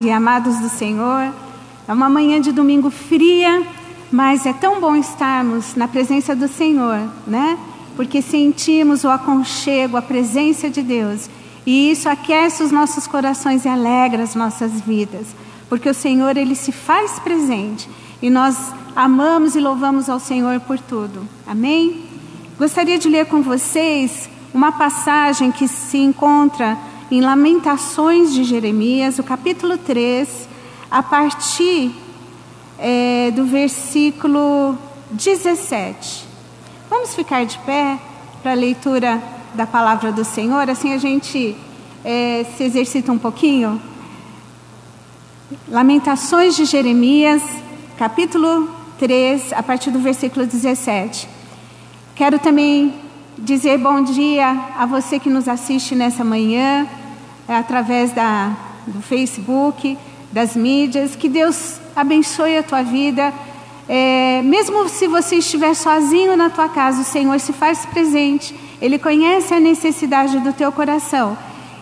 E amados do Senhor, é uma manhã de domingo fria, mas é tão bom estarmos na presença do Senhor, né? Porque sentimos o aconchego, a presença de Deus, e isso aquece os nossos corações e alegra as nossas vidas, porque o Senhor, Ele se faz presente, e nós amamos e louvamos ao Senhor por tudo, amém? Gostaria de ler com vocês uma passagem que se encontra em Lamentações de Jeremias, o capítulo 3, a partir do versículo 17. Vamos ficar de pé para a leitura da palavra do Senhor, assim a gente se exercita um pouquinho. Lamentações de Jeremias, capítulo 3, a partir do versículo 17. Quero também dizer bom dia a você que nos assiste nessa manhã, através do Facebook, das mídias. Que Deus abençoe a tua vida. Mesmo se você estiver sozinho na tua casa, o Senhor se faz presente. Ele conhece a necessidade do teu coração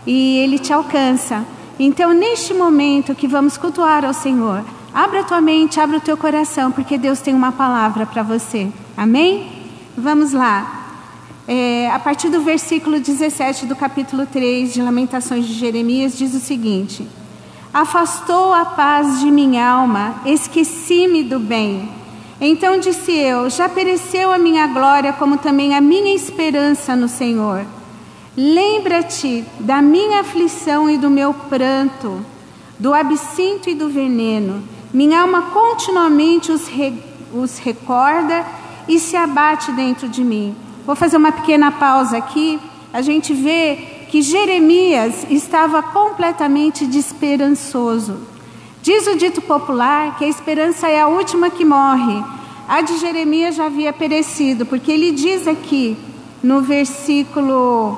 e Ele te alcança. Então, neste momento que vamos cultuar ao Senhor, abra a tua mente, abra o teu coração, porque Deus tem uma palavra para você. Amém? Vamos lá. A partir do versículo 17 do capítulo 3 de Lamentações de Jeremias, diz o seguinte: afastou a paz de minha alma, esqueci-me do bem. Então disse eu, já pereceu a minha glória, como também a minha esperança no Senhor. Lembra-te da minha aflição e do meu pranto, do absinto e do veneno. Minha alma continuamente os recorda e se abate dentro de mim. Vou fazer uma pequena pausa aqui. A gente vê que Jeremias estava completamente desesperançoso. Diz o dito popular que a esperança é a última que morre. A de Jeremias já havia perecido, porque ele diz aqui no versículo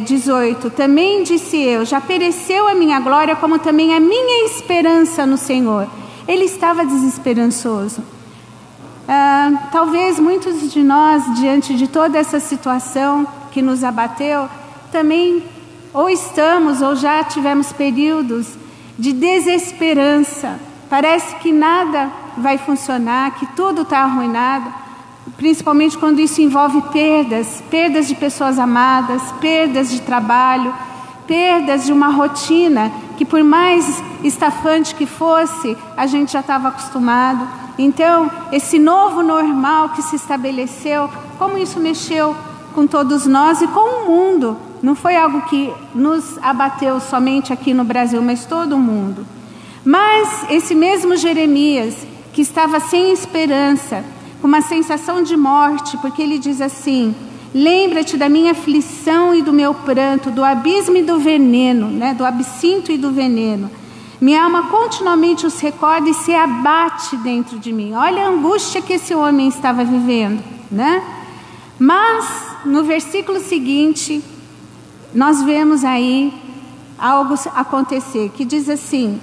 18: também disse eu, já pereceu a minha glória, como também a minha esperança no Senhor. Ele estava desesperançoso. Talvez muitos de nós, diante de toda essa situação que nos abateu, também ou estamos ou já tivemos períodos de desesperança. Parece que nada vai funcionar, que tudo está arruinado, principalmente quando isso envolve perdas de pessoas amadas, perdas de trabalho, perdas de uma rotina que, por mais estafante que fosse, a gente já estava acostumado. Então, esse novo normal que se estabeleceu, como isso mexeu com todos nós e com o mundo. Não foi algo que nos abateu somente aqui no Brasil, mas todo o mundo. Mas esse mesmo Jeremias, que estava sem esperança, com uma sensação de morte, porque ele diz assim: lembra-te da minha aflição e do meu pranto, do abismo e do veneno, né? Do absinto e do veneno. Minha alma continuamente os recorda e se abate dentro de mim. Olha a angústia que esse homem estava vivendo, né? Mas, no versículo seguinte, nós vemos aí algo acontecer, que diz assim,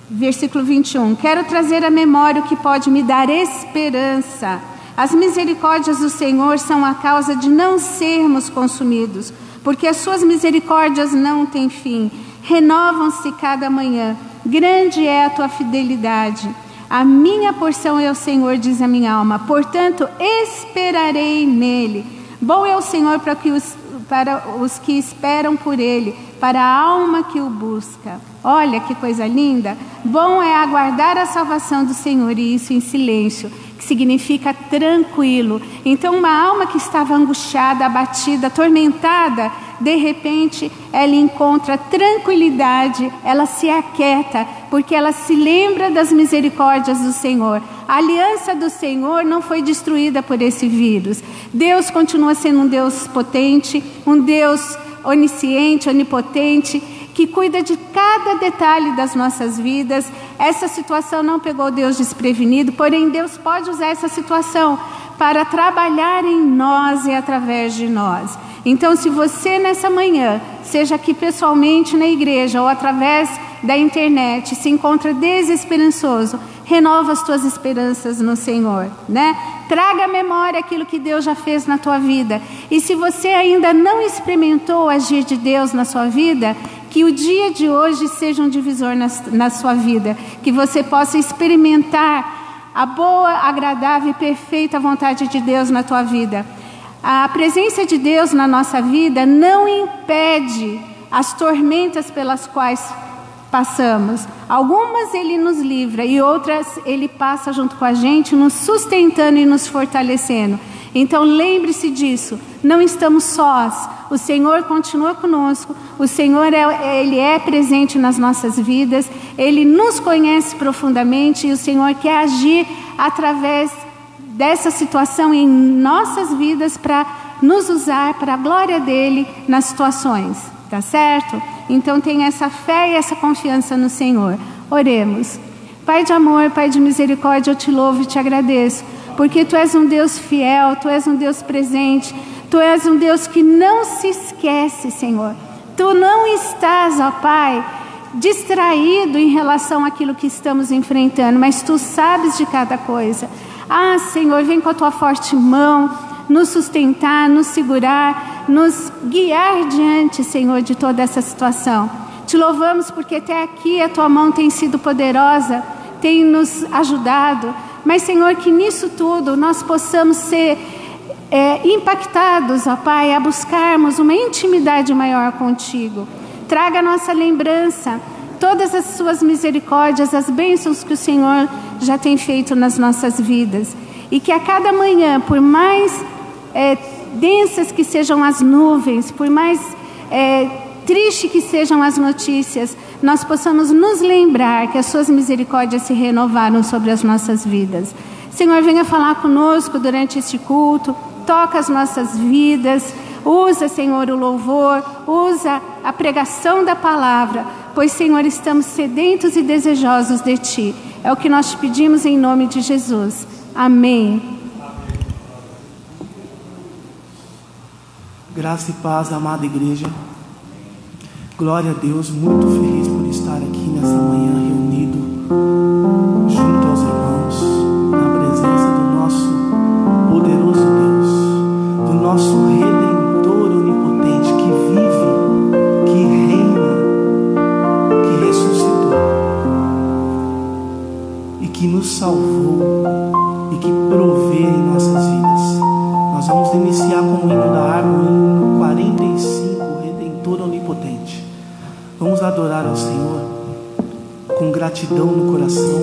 versículo 21, quero trazer à memória o que pode me dar esperança. As misericórdias do Senhor são a causa de não sermos consumidos, porque as suas misericórdias não têm fim, renovam-se cada manhã. Grande é a tua fidelidade. A minha porção é o Senhor, diz a minha alma, portanto esperarei nele. Bom é o Senhor para os que esperam por ele, para a alma que o busca. Olha que coisa linda. Bom é aguardar a salvação do Senhor, e isso em silêncio, que significa tranquilo. Então uma alma que estava angustiada, abatida, atormentada, de repente ela encontra tranquilidade, ela se aquieta, porque ela se lembra das misericórdias do Senhor. A aliança do Senhor não foi destruída por esse vírus. Deus continua sendo um Deus potente, um Deus onisciente, onipotente, que cuida de cada detalhe das nossas vidas. Essa situação não pegou Deus desprevenido, porém Deus pode usar essa situação para trabalhar em nós e através de nós. Então, se você nessa manhã, seja aqui pessoalmente na igreja ou através da internet, se encontra desesperançoso, renova as tuas esperanças no Senhor, né? Traga à memória aquilo que Deus já fez na tua vida. E se você ainda não experimentou o agir de Deus na sua vida, Que o dia de hoje seja um divisor na sua vida, que você possa experimentar a boa, agradável e perfeita vontade de Deus na tua vida. A presença de Deus na nossa vida não impede as tormentas pelas quais passamos. Algumas Ele nos livra e outras Ele passa junto com a gente, nos sustentando e nos fortalecendo. Então lembre-se disso, não estamos sós, o Senhor continua conosco, o Senhor Ele é presente nas nossas vidas, Ele nos conhece profundamente e o Senhor quer agir através dessa situação em nossas vidas para nos usar para a glória dEle nas situações, tá certo? Então tenha essa fé e essa confiança no Senhor. Oremos. Pai de amor, Pai de misericórdia, eu te louvo e te agradeço, porque Tu és um Deus fiel, Tu és um Deus presente, Tu és um Deus que não se esquece, Senhor. Tu não estás, ó Pai, distraído em relação àquilo que estamos enfrentando, mas Tu sabes de cada coisa. Ah, Senhor, vem com a Tua forte mão, nos sustentar, nos segurar, nos guiar diante, Senhor, de toda essa situação. Te louvamos porque até aqui a Tua mão tem sido poderosa, tem nos ajudado, mas, Senhor, que nisso tudo nós possamos ser impactados, ó Pai, a buscarmos uma intimidade maior contigo. Traga a nossa lembrança todas as Suas misericórdias, as bênçãos que o Senhor já tem feito nas nossas vidas. E que a cada manhã, por mais densas que sejam as nuvens, por mais tristes que sejam as notícias, nós possamos nos lembrar que as Suas misericórdias se renovaram sobre as nossas vidas. Senhor, venha falar conosco durante este culto, toca as nossas vidas, usa, Senhor, o louvor, usa a pregação da palavra, pois, Senhor, estamos sedentos e desejosos de Ti. É o que nós te pedimos em nome de Jesus. Amém. Graça e paz, amada igreja. Glória a Deus, muito feliz por estar aqui nessa manhã reunido junto aos irmãos, na presença do nosso poderoso Deus, do nosso Redentor onipotente que vive, que reina, que ressuscitou e que nos salvou e que provê em nossas vidas. Nós vamos iniciar com o hino da harpa, o hino 45, Redentor onipotente. Vamos adorar ao Senhor com gratidão no coração.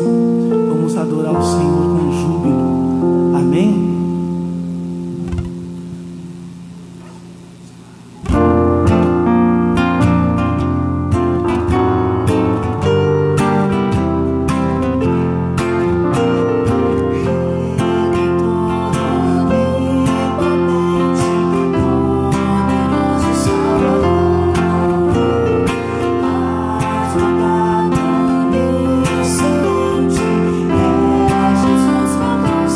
Vamos adorar ao Senhor com júbilo. Amém? Jesus, vamos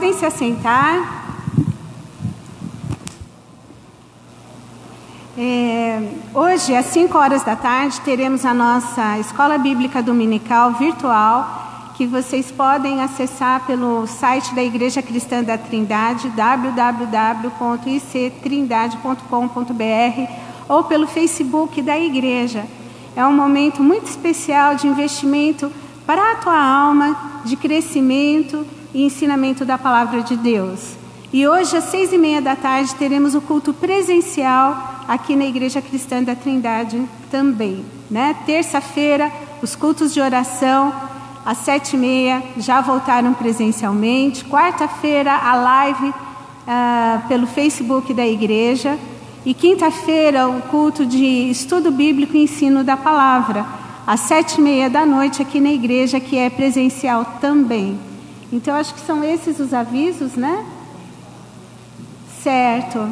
podem se assentar. Hoje, às 5 horas da tarde, teremos a nossa Escola Bíblica Dominical virtual, que vocês podem acessar pelo site da Igreja Cristã da Trindade, www.ictrindade.com.br, ou pelo Facebook da igreja. É um momento muito especial de investimento para a tua alma, de crescimento e ensinamento da Palavra de Deus. E hoje, às 6h30 da tarde, teremos o culto presencial aqui na Igreja Cristã da Trindade também, né? Terça-feira, os cultos de oração, às 7h30, já voltaram presencialmente. Quarta-feira, a live pelo Facebook da igreja. E quinta-feira, o culto de estudo bíblico e ensino da palavra, às 7h30 da noite aqui na igreja, que é presencial também. Então, acho que são esses os avisos, né? Certo.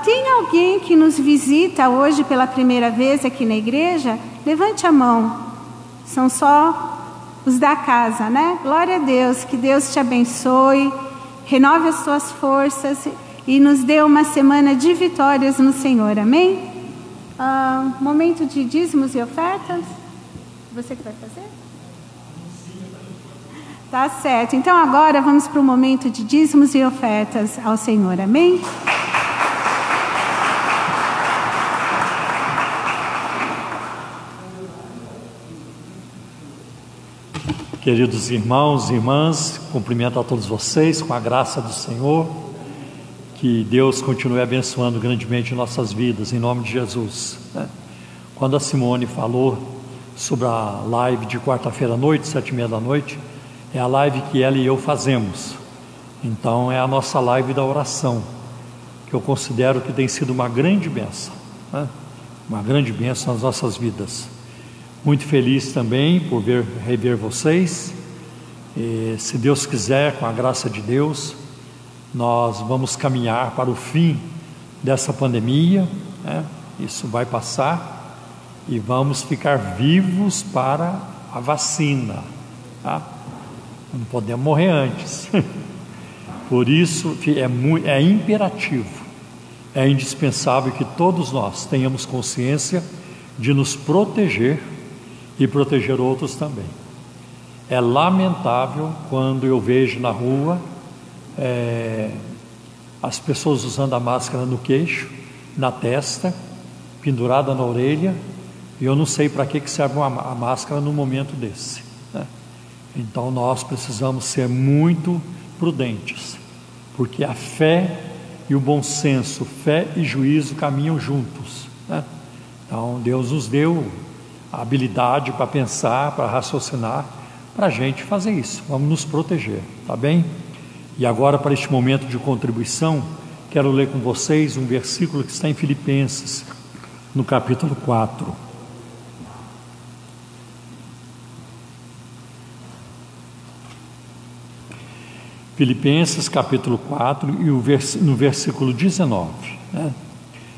Tem alguém que nos visita hoje pela primeira vez aqui na igreja? Levante a mão. São só os da casa, né? Glória a Deus, que Deus te abençoe, renove as tuas forças e nos dê uma semana de vitórias no Senhor, amém? Momento de dízimos e ofertas. Você que vai fazer? Tá certo. Então agora vamos para o momento de dízimos e ofertas ao Senhor, amém? Queridos irmãos e irmãs, cumprimento a todos vocês com a graça do Senhor. Que Deus continue abençoando grandemente nossas vidas, em nome de Jesus. Quando a Simone falou sobre a live de quarta-feira à noite, 7h30 da noite, é a live que ela e eu fazemos. Então é a nossa live da oração, que eu considero que tem sido uma grande bênção, uma grande bênção nas nossas vidas. Muito feliz também por rever vocês. E, se Deus quiser, com a graça de Deus, nós vamos caminhar para o fim dessa pandemia, Isso vai passar e vamos ficar vivos para a vacina, tá? Não podemos morrer antes. Por isso é imperativo, é indispensável que todos nós tenhamos consciência de nos proteger e proteger outros também. É lamentável quando eu vejo na rua as pessoas usando a máscara no queixo, na testa, pendurada na orelha, e eu não sei para que serve a máscara num momento desse, né? Então nós precisamos ser muito prudentes, porque a fé e o bom senso, fé e juízo caminham juntos, né? Então Deus nos deu a habilidade para pensar, para raciocinar, para a gente fazer isso. Vamos nos proteger, tá bem? E agora, para este momento de contribuição, quero ler com vocês um versículo que está em Filipenses, no capítulo 4. Filipenses, capítulo 4, e no versículo 19, né?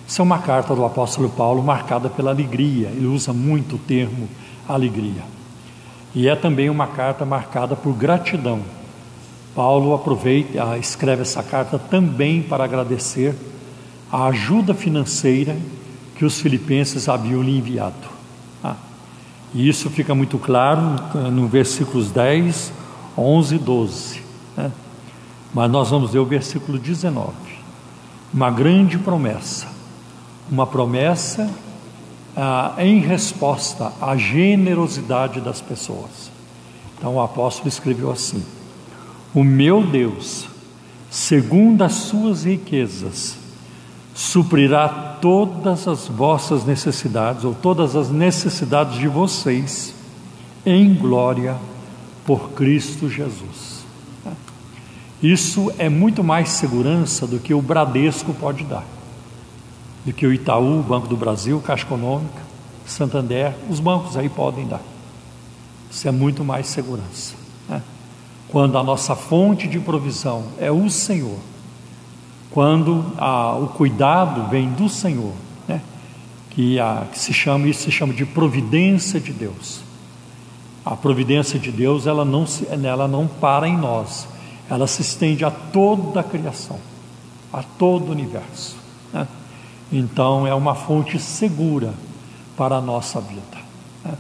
Isso é uma carta do apóstolo Paulo marcada pela alegria. Ele usa muito o termo alegria. E é também uma carta marcada por gratidão. Paulo escreve essa carta também para agradecer a ajuda financeira que os filipenses haviam lhe enviado. E isso fica muito claro no versículos 10, 11 e 12, né? Mas nós vamos ler o versículo 19. Uma grande promessa, uma promessa em resposta à generosidade das pessoas. Então o apóstolo escreveu assim: o meu Deus, segundo as suas riquezas, suprirá todas as vossas necessidades, ou todas as necessidades de vocês, em glória por Cristo Jesus. Isso é muito mais segurança do que o Bradesco pode dar, do que o Itaú, o Banco do Brasil, Caixa Econômica, Santander, os bancos aí podem dar. Isso é muito mais segurança, né? Quando a nossa fonte de provisão é o Senhor, quando o cuidado vem do Senhor, né? Isso se chama de providência de Deus. A providência de Deus, ela não para em nós, ela se estende a toda a criação, a todo o universo, né? Então é uma fonte segura para a nossa vida, né?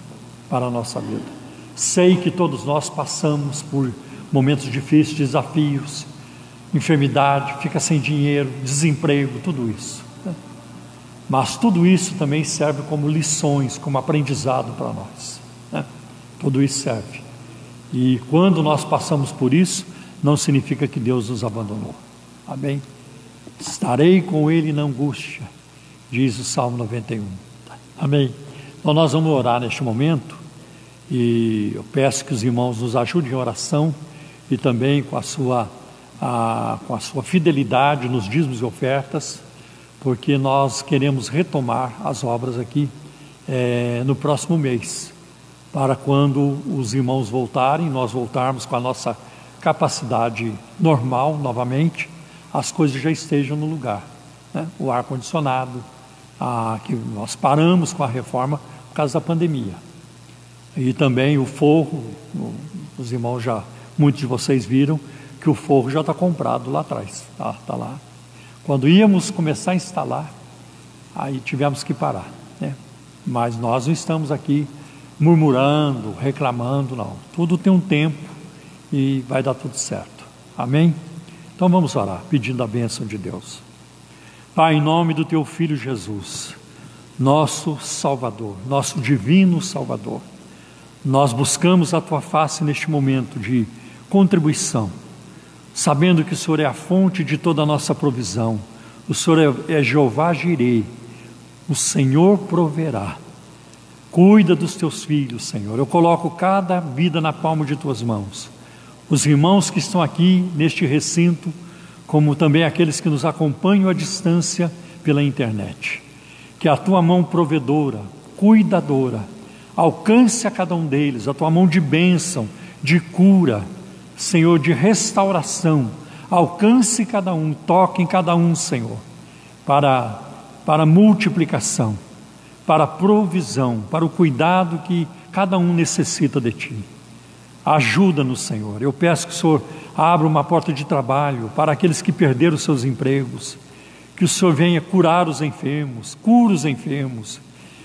Para a nossa vida. Sei que todos nós passamos por momentos difíceis, desafios, enfermidade, fica sem dinheiro, desemprego, tudo isso, né? Mas tudo isso também serve como lições, como aprendizado para nós, né? Tudo isso serve. E quando nós passamos por isso, não significa que Deus nos abandonou. Amém? Estarei com Ele na angústia, diz o Salmo 91. Amém? Então nós vamos orar neste momento, e eu peço que os irmãos nos ajudem em oração, e também com a sua fidelidade nos dízimos e ofertas, porque nós queremos retomar as obras aqui no próximo mês, para quando os irmãos voltarem, nós voltarmos com a nossa capacidade normal novamente, as coisas já estejam no lugar, né? O ar-condicionado, que nós paramos com a reforma por causa da pandemia, e também o forro, os irmãos já, muitos de vocês viram que o forro já está comprado lá atrás, tá lá. Quando íamos começar a instalar, aí tivemos que parar, né? Mas nós não estamos aqui murmurando, reclamando, não. Tudo tem um tempo e vai dar tudo certo. Amém? Então vamos orar, pedindo a bênção de Deus. Pai, em nome do Teu Filho Jesus, nosso Salvador, nosso divino Salvador, nós buscamos a Tua face neste momento de contribuição, sabendo que o Senhor é a fonte de toda a nossa provisão. O Senhor é Jeová Jireh, o Senhor proverá. Cuida dos Teus filhos, Senhor. Eu coloco cada vida na palma de Tuas mãos. Os irmãos que estão aqui neste recinto, como também aqueles que nos acompanham à distância pela internet. Que a Tua mão provedora, cuidadora, alcance a cada um deles, a Tua mão de bênção, de cura, Senhor, de restauração, alcance cada um, toque em cada um, Senhor, para multiplicação, para provisão, para o cuidado que cada um necessita de Ti. Ajuda-nos, Senhor. Eu peço que o Senhor abra uma porta de trabalho para aqueles que perderam seus empregos, que o Senhor venha curar os enfermos, cura os enfermos,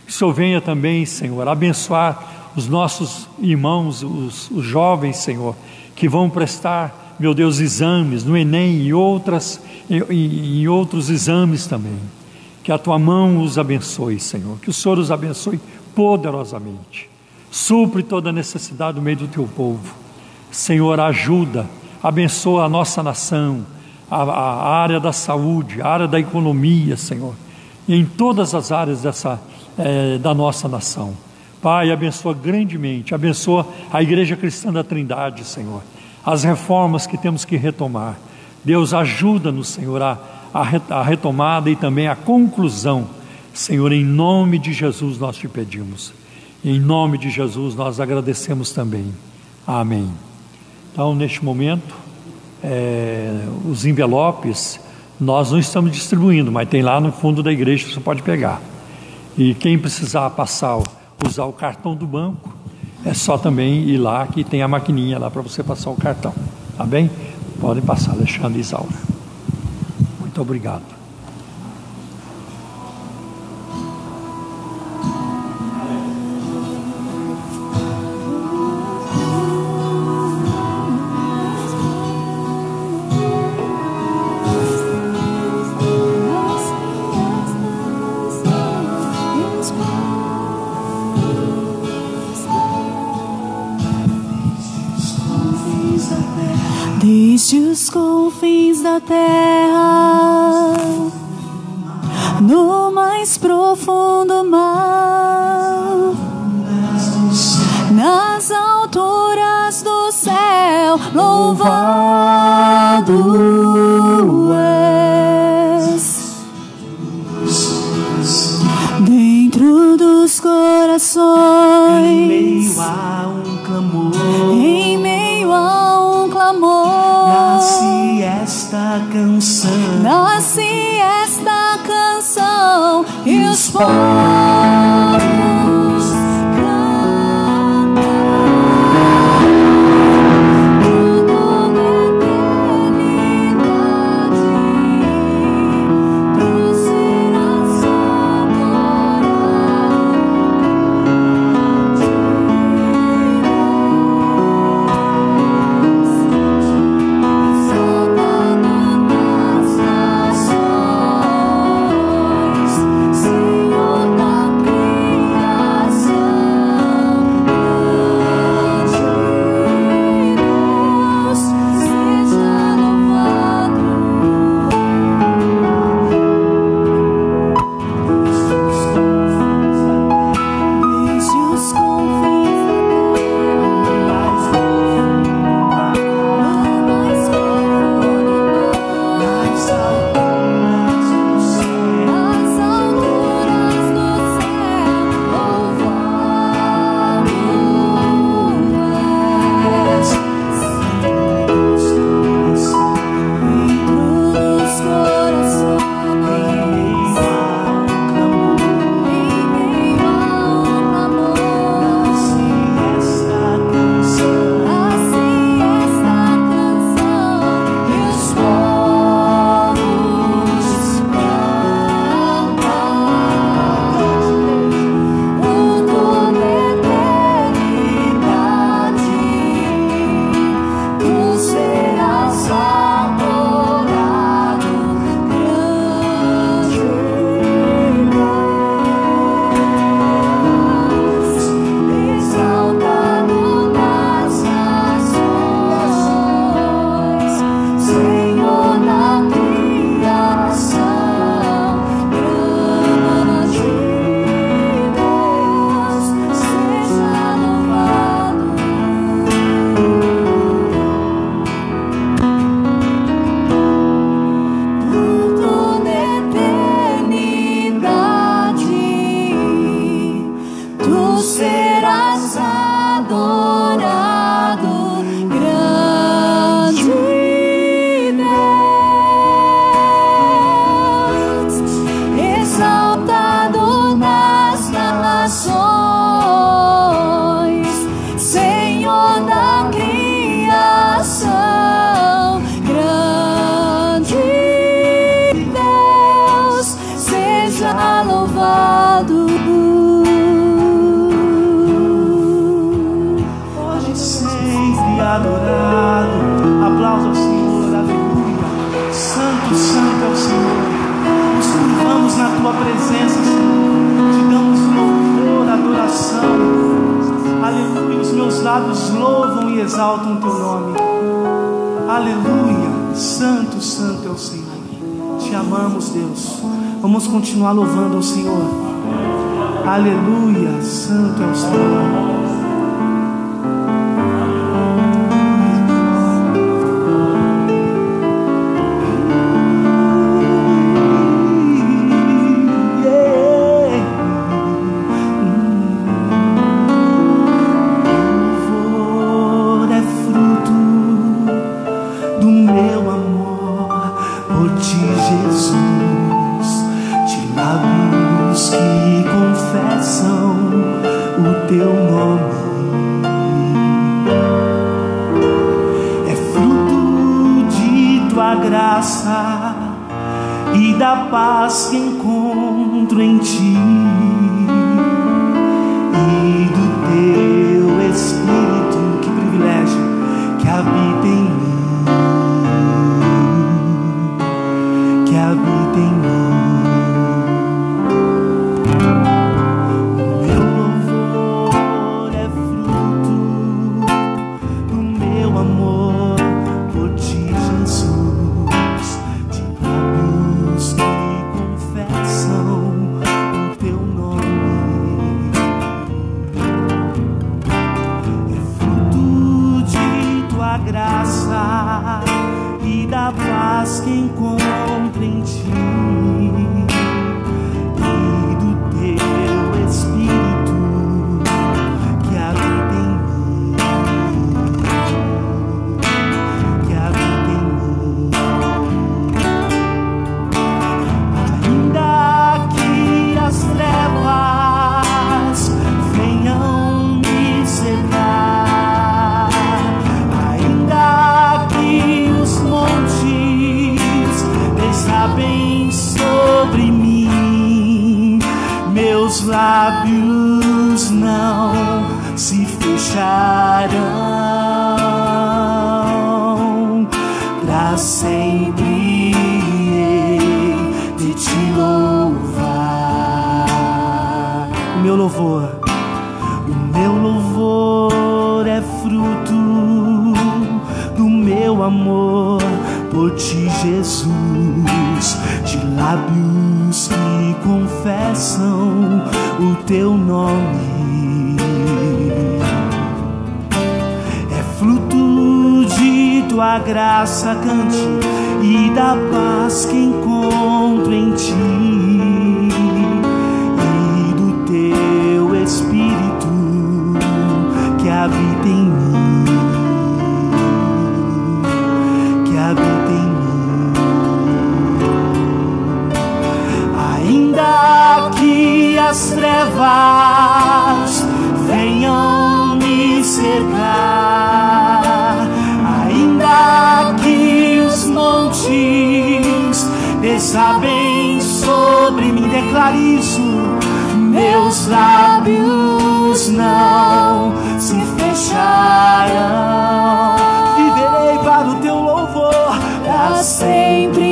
que o Senhor venha também, Senhor, abençoar os nossos irmãos, os jovens, Senhor, que vão prestar, meu Deus, exames no Enem e em outros exames também. Que a Tua mão os abençoe, Senhor, que o Senhor os abençoe poderosamente. Supre toda a necessidade no meio do Teu povo. Senhor, ajuda, abençoa a nossa nação, a área da saúde, a área da economia, Senhor, e em todas as áreas da nossa nação. Pai, abençoa grandemente, abençoa a Igreja Cristã da Trindade, Senhor, as reformas que temos que retomar. Deus, ajuda-nos, Senhor, a retomada e também a conclusão. Senhor, em nome de Jesus nós Te pedimos, em nome de Jesus nós agradecemos também. Amém. Então, neste momento, os envelopes nós não estamos distribuindo, mas tem lá no fundo da igreja que você pode pegar. E quem precisar usar o cartão do banco, é só também ir lá, que tem a maquininha lá para você passar o cartão. Tá bem? Podem passar, Alexandre e Isaura. Muito obrigado. Desde os confins da terra, no mais profundo mar, nas alturas do céu, louvado és. Dentro dos corações, em meio a um clamor, nasce esta canção, e os povos cantam. tua presença, Senhor. Te damos louvor, adoração. Aleluia. Os meus lábios louvam e exaltam o teu nome. Aleluia. Santo, santo é o Senhor. Te amamos, Deus. Vamos continuar louvando ao Senhor. Aleluia. Santo é o Senhor. E da paz que encontro em ti, e do teu Espírito, que privilégio, que habita em mim, que habita em mim. O meu louvor é fruto do meu amor por ti, Jesus. E da paz que encontro em ti, e do teu Espírito que habita em mim, que habita em mim. Ainda que as trevas venham me cercar, desabem sobre mim, meus lábios não se fecharão, pra sempre hei de te louvar. O meu louvor é fruto do meu amor por ti, Jesus, de lábios que confessam o teu nome. É fruto de tua graça, cante, e da paz que encontro em ti, e do teu Espírito que habita em mim, que habita em mim. Ainda que as trevas venham me cercar, ainda que os montes desabem sobre mim, declaro isso, meus lábios não se fecharão. Viverei para o teu louvor, pra sempre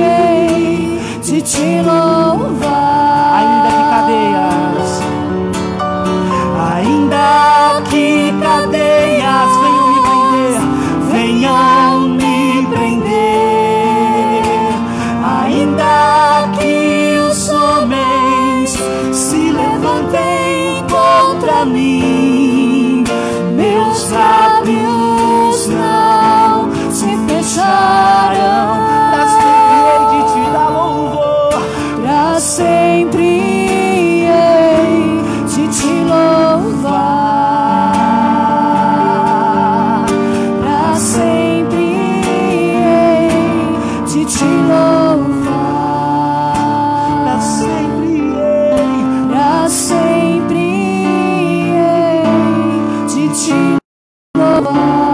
hei de te louvar. Ainda que cadeias venham me prender, ainda que os homens se levantem contra mim, meus lábios não se fecharão. Pra sempre hei de te dar louvor, pra sempre hei de te louvar, pra sempre hei de te louvar, pra sempre hei, pra sempre hei de te louvar.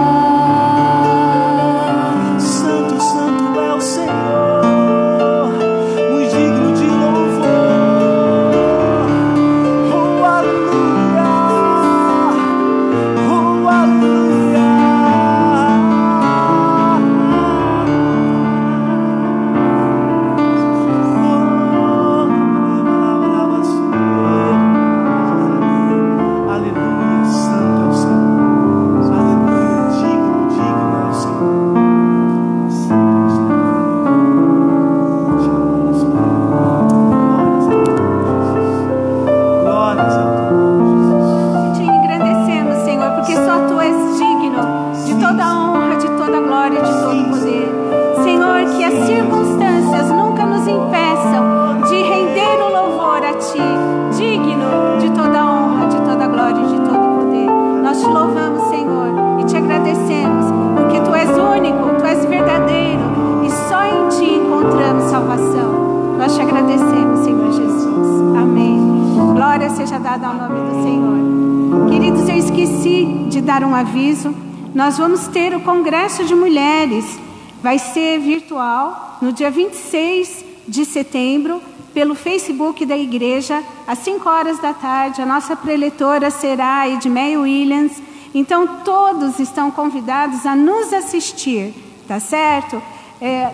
Santo, santo é o Senhor, muito digno de louvor. Oh, aleluia, oh, aleluia. seja dada ao nome do Senhor. Queridos, eu esqueci de dar um aviso. Nós vamos ter o Congresso de Mulheres. Vai ser virtual no dia 26 de setembro, pelo Facebook da igreja, às 5 horas da tarde. A nossa preletora será a Edmeia Williams. Então, todos estão convidados a nos assistir, tá certo?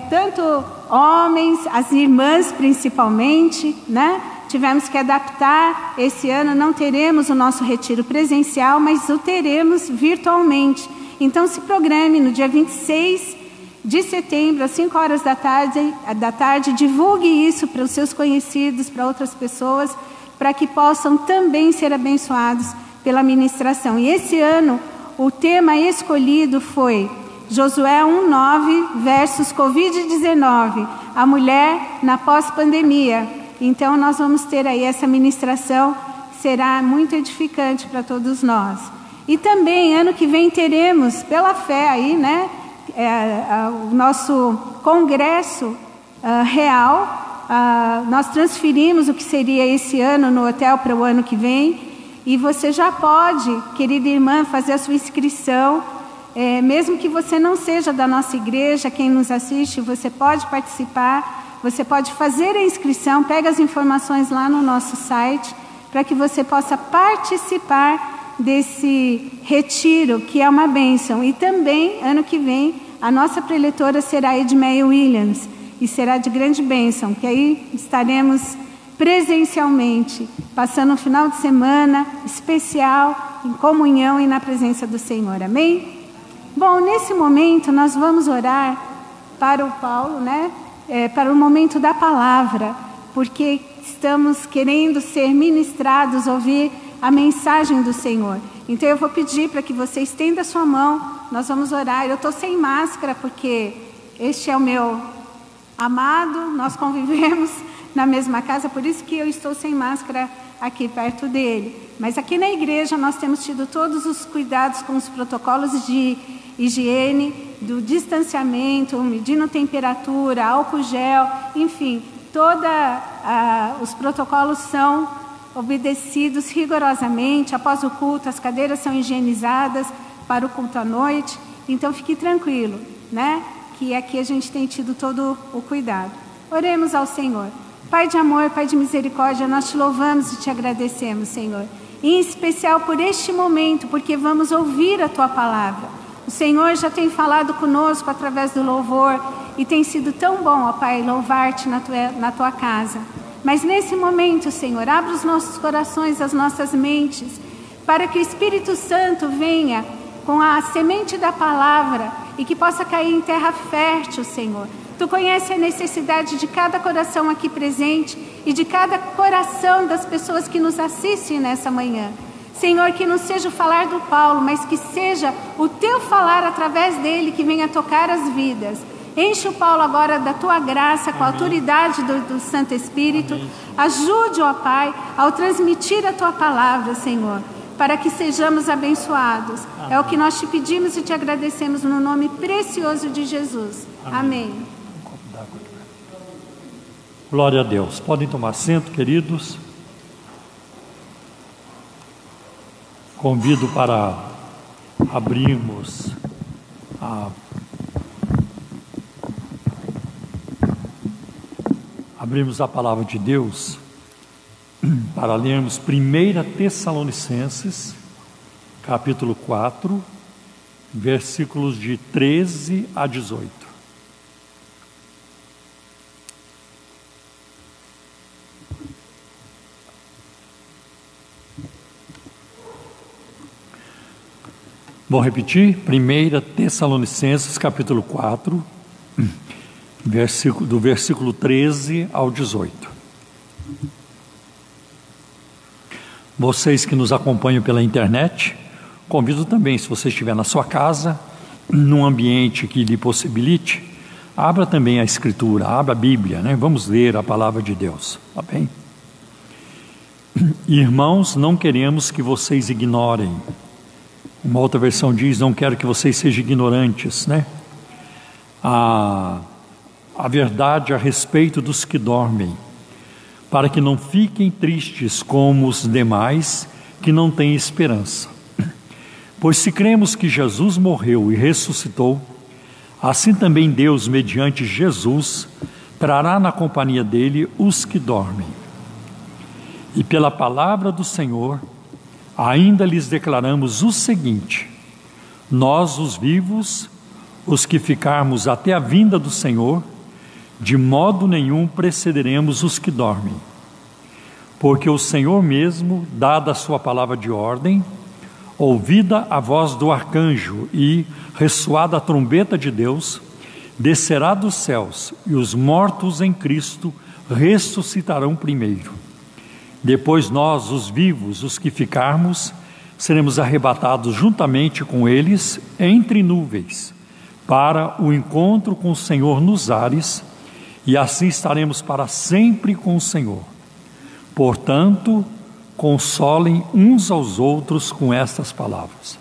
Tanto homens, as irmãs principalmente, né? Tivemos que adaptar. Esse ano não teremos o nosso retiro presencial, mas o teremos virtualmente. Então, se programe no dia 26 de setembro, às 5 horas da tarde, divulgue isso para os seus conhecidos, para outras pessoas, para que possam também ser abençoados pela ministração. E esse ano, o tema escolhido foi Josué 1:9 versus Covid-19, a mulher na pós-pandemia. Então, nós vamos ter aí essa ministração, será muito edificante para todos nós. E também, ano que vem, teremos, pela fé aí, né, o nosso congresso real. Nós transferimos o que seria esse ano no hotel para o ano que vem. E você já pode, querida irmã, fazer a sua inscrição. Mesmo que você não seja da nossa igreja, quem nos assiste, você pode participar. Você pode fazer a inscrição, pega as informações lá no nosso site, para que você possa participar desse retiro, que é uma bênção. E também, ano que vem, a nossa preletora será Edmeia Williams, e será de grande bênção, que aí estaremos presencialmente, passando um final de semana especial, em comunhão e na presença do Senhor. Amém? Bom, nesse momento nós vamos orar para o Paulo, né? Para o momento da palavra, porque estamos querendo ser ministrados, ouvir a mensagem do Senhor. Então eu vou pedir para que você estenda a sua mão, nós vamos orar. Eu estou sem máscara porque este é o meu amado, nós convivemos na mesma casa, por isso que eu estou sem máscara aqui perto dele. Mas aqui na igreja nós temos tido todos os cuidados com os protocolos de higiene, do distanciamento, medindo temperatura, álcool gel, enfim, os protocolos são obedecidos rigorosamente. Após o culto, as cadeiras são higienizadas para o culto à noite. Então fique tranquilo, né? Que aqui a gente tem tido todo o cuidado. Oremos ao Senhor. Pai de amor, Pai de misericórdia, nós te louvamos e te agradecemos, Senhor. Em especial por este momento, porque vamos ouvir a Tua palavra. O Senhor já tem falado conosco através do louvor e tem sido tão bom, ó Pai, louvar-te na Tua casa. Mas nesse momento, Senhor, abre os nossos corações, as nossas mentes, para que o Espírito Santo venha com a semente da palavra e que possa cair em terra fértil, Senhor. Tu conheces a necessidade de cada coração aqui presente e de cada coração das pessoas que nos assistem nessa manhã. Senhor, que não seja o falar do Paulo, mas que seja o Teu falar através dele que venha tocar as vidas. Enche o Paulo agora da Tua graça, com a autoridade do Santo Espírito. Amém. Ajude, ó Pai, ao transmitir a Tua palavra, Senhor, para que sejamos abençoados. Amém. É o que nós te pedimos e te agradecemos no nome precioso de Jesus. Amém. Amém. Glória a Deus. Podem tomar assento, queridos. Convido para abrirmos a palavra de Deus para lermos 1 Tessalonicenses, capítulo 4, versículos de 13 a 18. Vou repetir, 1 Tessalonicenses, capítulo 4, do versículo 13 ao 18. Vocês que nos acompanham pela internet, convido também, se você estiver na sua casa, num ambiente que lhe possibilite, abra também a Escritura, abra a Bíblia, né? Vamos ler a palavra de Deus, tá bem? Irmãos, não queremos que vocês ignorem. Uma outra versão diz, não quero que vocês sejam ignorantes, né? A verdade a respeito dos que dormem, para que não fiquem tristes como os demais que não têm esperança. Pois se cremos que Jesus morreu e ressuscitou, assim também Deus, mediante Jesus, trará na companhia dele os que dormem. E pela palavra do Senhor, ainda lhes declaramos o seguinte: nós, os vivos, os que ficarmos até a vinda do Senhor, de modo nenhum precederemos os que dormem. Porque o Senhor mesmo, dada a sua palavra de ordem, ouvida a voz do arcanjo e ressoada a trombeta de Deus, descerá dos céus, e os mortos em Cristo ressuscitarão primeiro. Depois nós, os vivos, os que ficarmos, seremos arrebatados juntamente com eles entre nuvens, para o encontro com o Senhor nos ares, e assim estaremos para sempre com o Senhor. Portanto, consolem uns aos outros com estas palavras.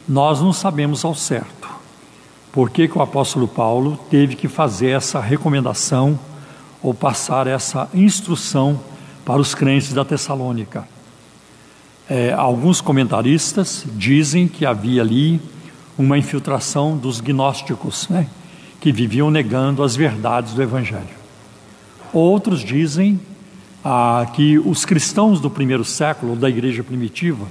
Nós não sabemos ao certo por que o apóstolo Paulo teve que fazer essa recomendação ou passar essa instrução para os crentes da Tessalônica. Alguns comentaristas dizem que havia ali uma infiltração dos gnósticos, que viviam negando as verdades do Evangelho. Outros dizem que os cristãos do primeiro século, da igreja primitiva,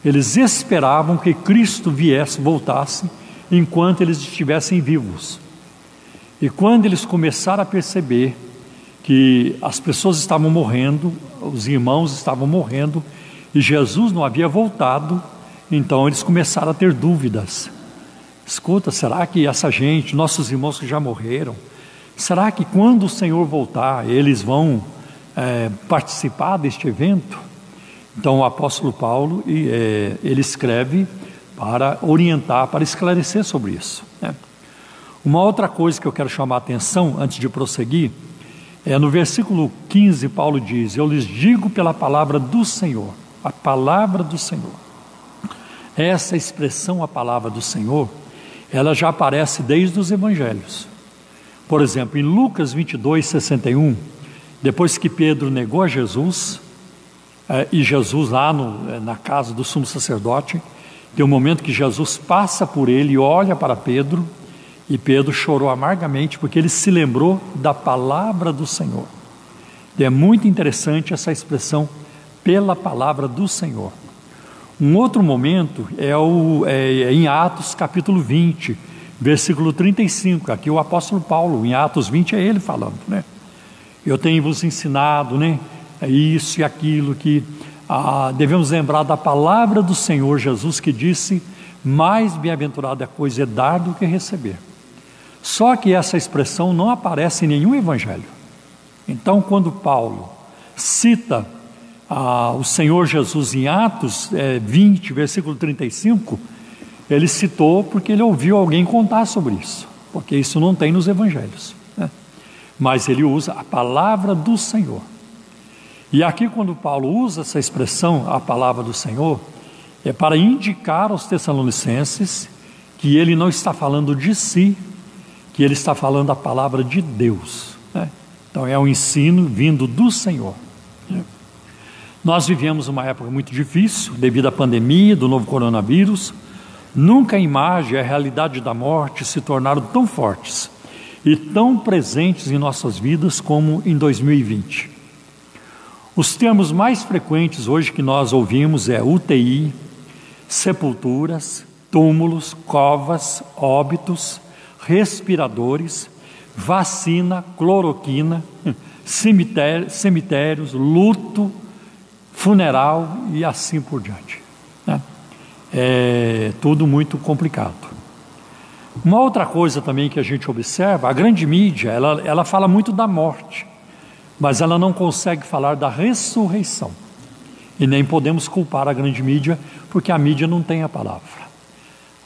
eles esperavam que Cristo voltasse enquanto eles estivessem vivos. E quando eles começaram a perceber que as pessoas estavam morrendo, os irmãos estavam morrendo, e Jesus não havia voltado, então eles começaram a ter dúvidas. Escuta, será que essa gente, nossos irmãos que já morreram, será que quando o Senhor voltar, eles vão participar deste evento? Então o apóstolo Paulo, ele escreve para orientar, para esclarecer sobre isso. Uma outra coisa que eu quero chamar a atenção, antes de prosseguir, no versículo 15, Paulo diz: eu lhes digo pela palavra do Senhor. A palavra do Senhor. Essa expressão, a palavra do Senhor, ela já aparece desde os evangelhos. Por exemplo, em Lucas 22, 61, depois que Pedro negou a Jesus, e Jesus lá na casa do sumo sacerdote, tem um momento que Jesus passa por ele e olha para Pedro, e Pedro chorou amargamente porque ele se lembrou da palavra do Senhor. E é muito interessante essa expressão, pela palavra do Senhor. Um outro momento é em Atos capítulo 20, versículo 35, aqui o apóstolo Paulo, em Atos 20 é ele falando, eu tenho vos ensinado, isso e aquilo, que devemos lembrar da palavra do Senhor Jesus, que disse: mais bem-aventurada coisa é dar do que receber. Só que essa expressão não aparece em nenhum evangelho. Então, quando Paulo cita o Senhor Jesus em Atos 20, versículo 35, ele citou porque ele ouviu alguém contar sobre isso, porque isso não tem nos evangelhos, mas ele usa a palavra do Senhor. E aqui, quando Paulo usa essa expressão, a palavra do Senhor, é para indicar aos tessalonicenses que ele não está falando de si, que ele está falando a palavra de Deus, Então é um ensino vindo do Senhor. Nós vivemos uma época muito difícil, devido à pandemia do novo coronavírus. Nunca a imagem e a realidade da morte se tornaram tão fortes e tão presentes em nossas vidas como em 2020. Os termos mais frequentes hoje que nós ouvimos é UTI, sepulturas, túmulos, covas, óbitos, respiradores, vacina, cloroquina, cemitérios, luto, funeral e assim por diante. É tudo muito complicado. Uma outra coisa também que a gente observa, a grande mídia, ela fala muito da morte, mas ela não consegue falar da ressurreição. E nem podemos culpar a grande mídia, porque a mídia não tem a palavra.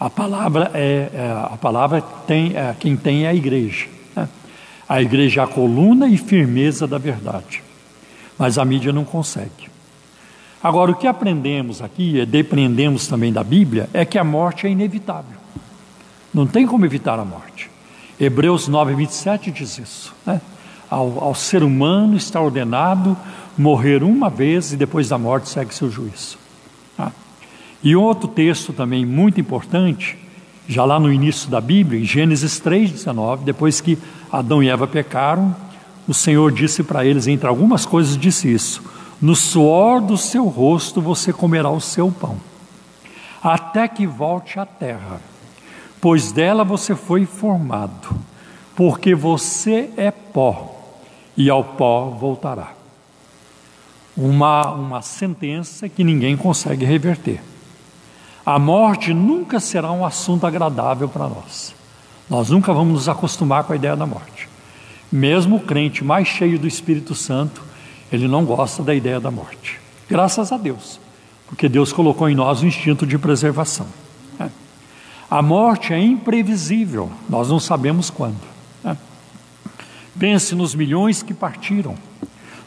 A palavra quem tem é a igreja. A igreja é a coluna e firmeza da verdade, mas a mídia não consegue. Agora, o que aprendemos aqui, e depreendemos também da Bíblia, é que a morte é inevitável. Não tem como evitar a morte. Hebreus 9, 27 diz isso. ao ser humano está ordenado morrer uma vez e depois da morte segue seu juízo. Tá? E outro texto também muito importante, já lá no início da Bíblia, em Gênesis 3,19, depois que Adão e Eva pecaram, o Senhor disse para eles, entre algumas coisas, disse isso: no suor do seu rosto você comerá o seu pão, até que volte à terra, pois dela você foi formado, porque você é pó, e ao pó voltará. Uma sentença que ninguém consegue reverter. A morte nunca será um assunto agradável para nós. Nós nunca vamos nos acostumar com a ideia da morte. Mesmo o crente mais cheio do Espírito Santo, ele não gosta da ideia da morte. Graças a Deus, porque Deus colocou em nós o instinto de preservação. A morte é imprevisível, nós não sabemos quando. Pense nos milhões que partiram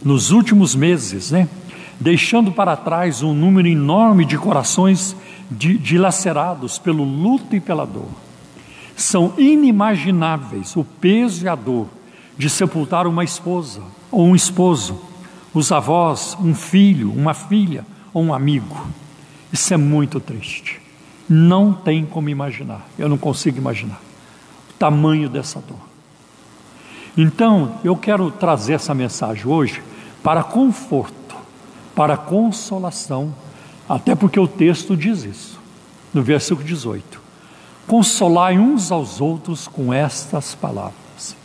nos últimos meses, deixando para trás um número enorme de corações dilacerados pelo luto e pela dor. São inimagináveis o peso e a dor de sepultar uma esposa ou um esposo, os avós, um filho, uma filha ou um amigo. Isso é muito triste. Não tem como imaginar, eu não consigo imaginar o tamanho dessa dor. Então, eu quero trazer essa mensagem hoje para conforto, para consolação, até porque o texto diz isso, no versículo 18: consolai uns aos outros com estas palavras.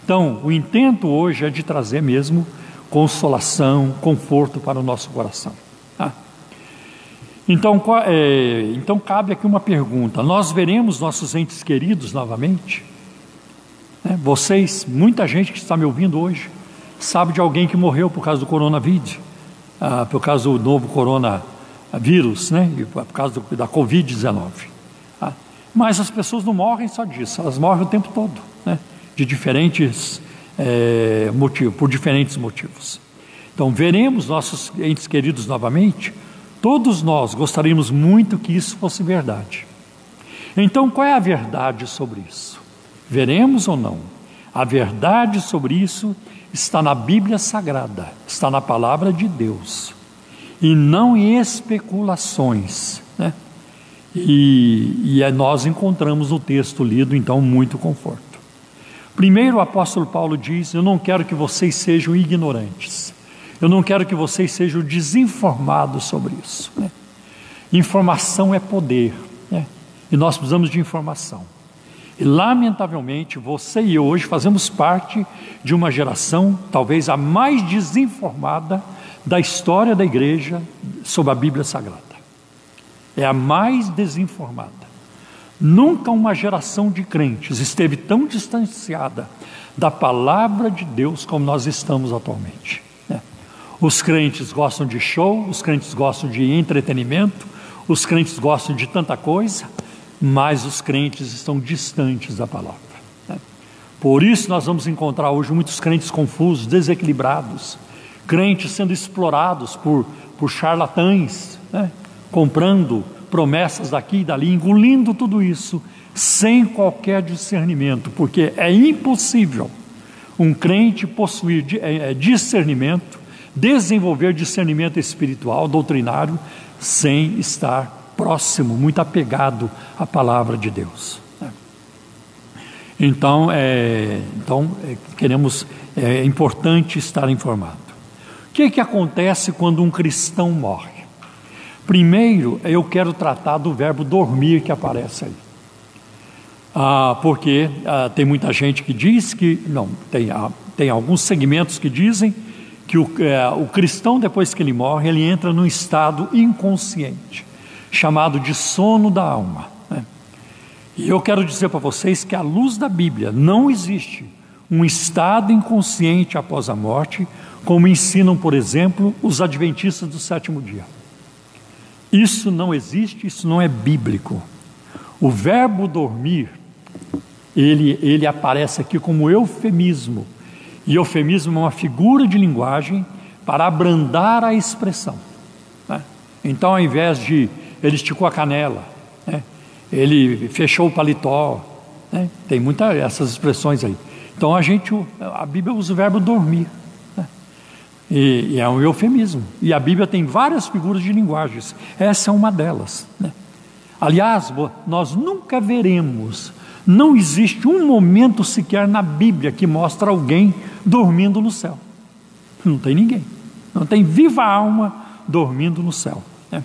Então, o intento hoje é de trazer mesmo consolação, conforto para o nosso coração. Então cabe aqui uma pergunta: nós veremos nossos entes queridos novamente? Vocês, muita gente que está me ouvindo hoje, sabe de alguém que morreu por causa do coronavírus, por causa do novo coronavírus, por causa da Covid-19. Mas as pessoas não morrem só disso, elas morrem o tempo todo, de diferentes motivos, por diferentes motivos. Então, veremos nossos entes queridos novamente. Todos nós gostaríamos muito que isso fosse verdade. Então, qual é a verdade sobre isso? Veremos ou não? A verdade sobre isso está na Bíblia Sagrada, está na Palavra de Deus, e não em especulações, E nós encontramos no texto lido, então, muito conforto. Primeiro, o apóstolo Paulo diz: eu não quero que vocês sejam ignorantes, eu não quero que vocês sejam desinformados sobre isso. Informação é poder, e nós precisamos de informação. E lamentavelmente você e eu hoje fazemos parte de uma geração talvez a mais desinformada da história da igreja sobre a Bíblia Sagrada. É a mais desinformada. Nunca uma geração de crentes esteve tão distanciada da palavra de Deus como nós estamos atualmente. Os crentes gostam de show, os crentes gostam de entretenimento, os crentes gostam de tanta coisa, mas os crentes estão distantes da palavra. Por isso nós vamos encontrar hoje muitos crentes confusos, desequilibrados, crentes sendo explorados por charlatães, comprando promessas daqui e dali, engolindo tudo isso, sem qualquer discernimento, porque é impossível um crente possuir discernimento, desenvolver discernimento espiritual, doutrinário, sem estar próximo, muito apegado à palavra de Deus. Então é importante estar informado. O que acontece quando um cristão morre? Primeiro, eu quero tratar do verbo dormir que aparece aí. Porque tem muita gente que diz que, não, tem alguns segmentos que dizem que o cristão, depois que ele morre, ele entra num estado inconsciente, chamado de sono da alma. E eu quero dizer para vocês que à luz da Bíblia não existe um estado inconsciente após a morte, como ensinam, por exemplo, os adventistas do sétimo dia. Isso não existe, isso não é bíblico. O verbo dormir, ele aparece aqui como eufemismo, e eufemismo é uma figura de linguagem para abrandar a expressão. Então, ao invés de ele esticou a canela, ele fechou o paletó, tem muitas essas expressões aí. Então a Bíblia usa o verbo dormir, né? E é um eufemismo. E a Bíblia tem várias figuras de linguagens. Essa é uma delas, né? Aliás, nós nunca veremos, não existe um momento sequer na Bíblia que mostra alguém dormindo no céu. Não tem ninguém. Não tem viva alma dormindo no céu, né?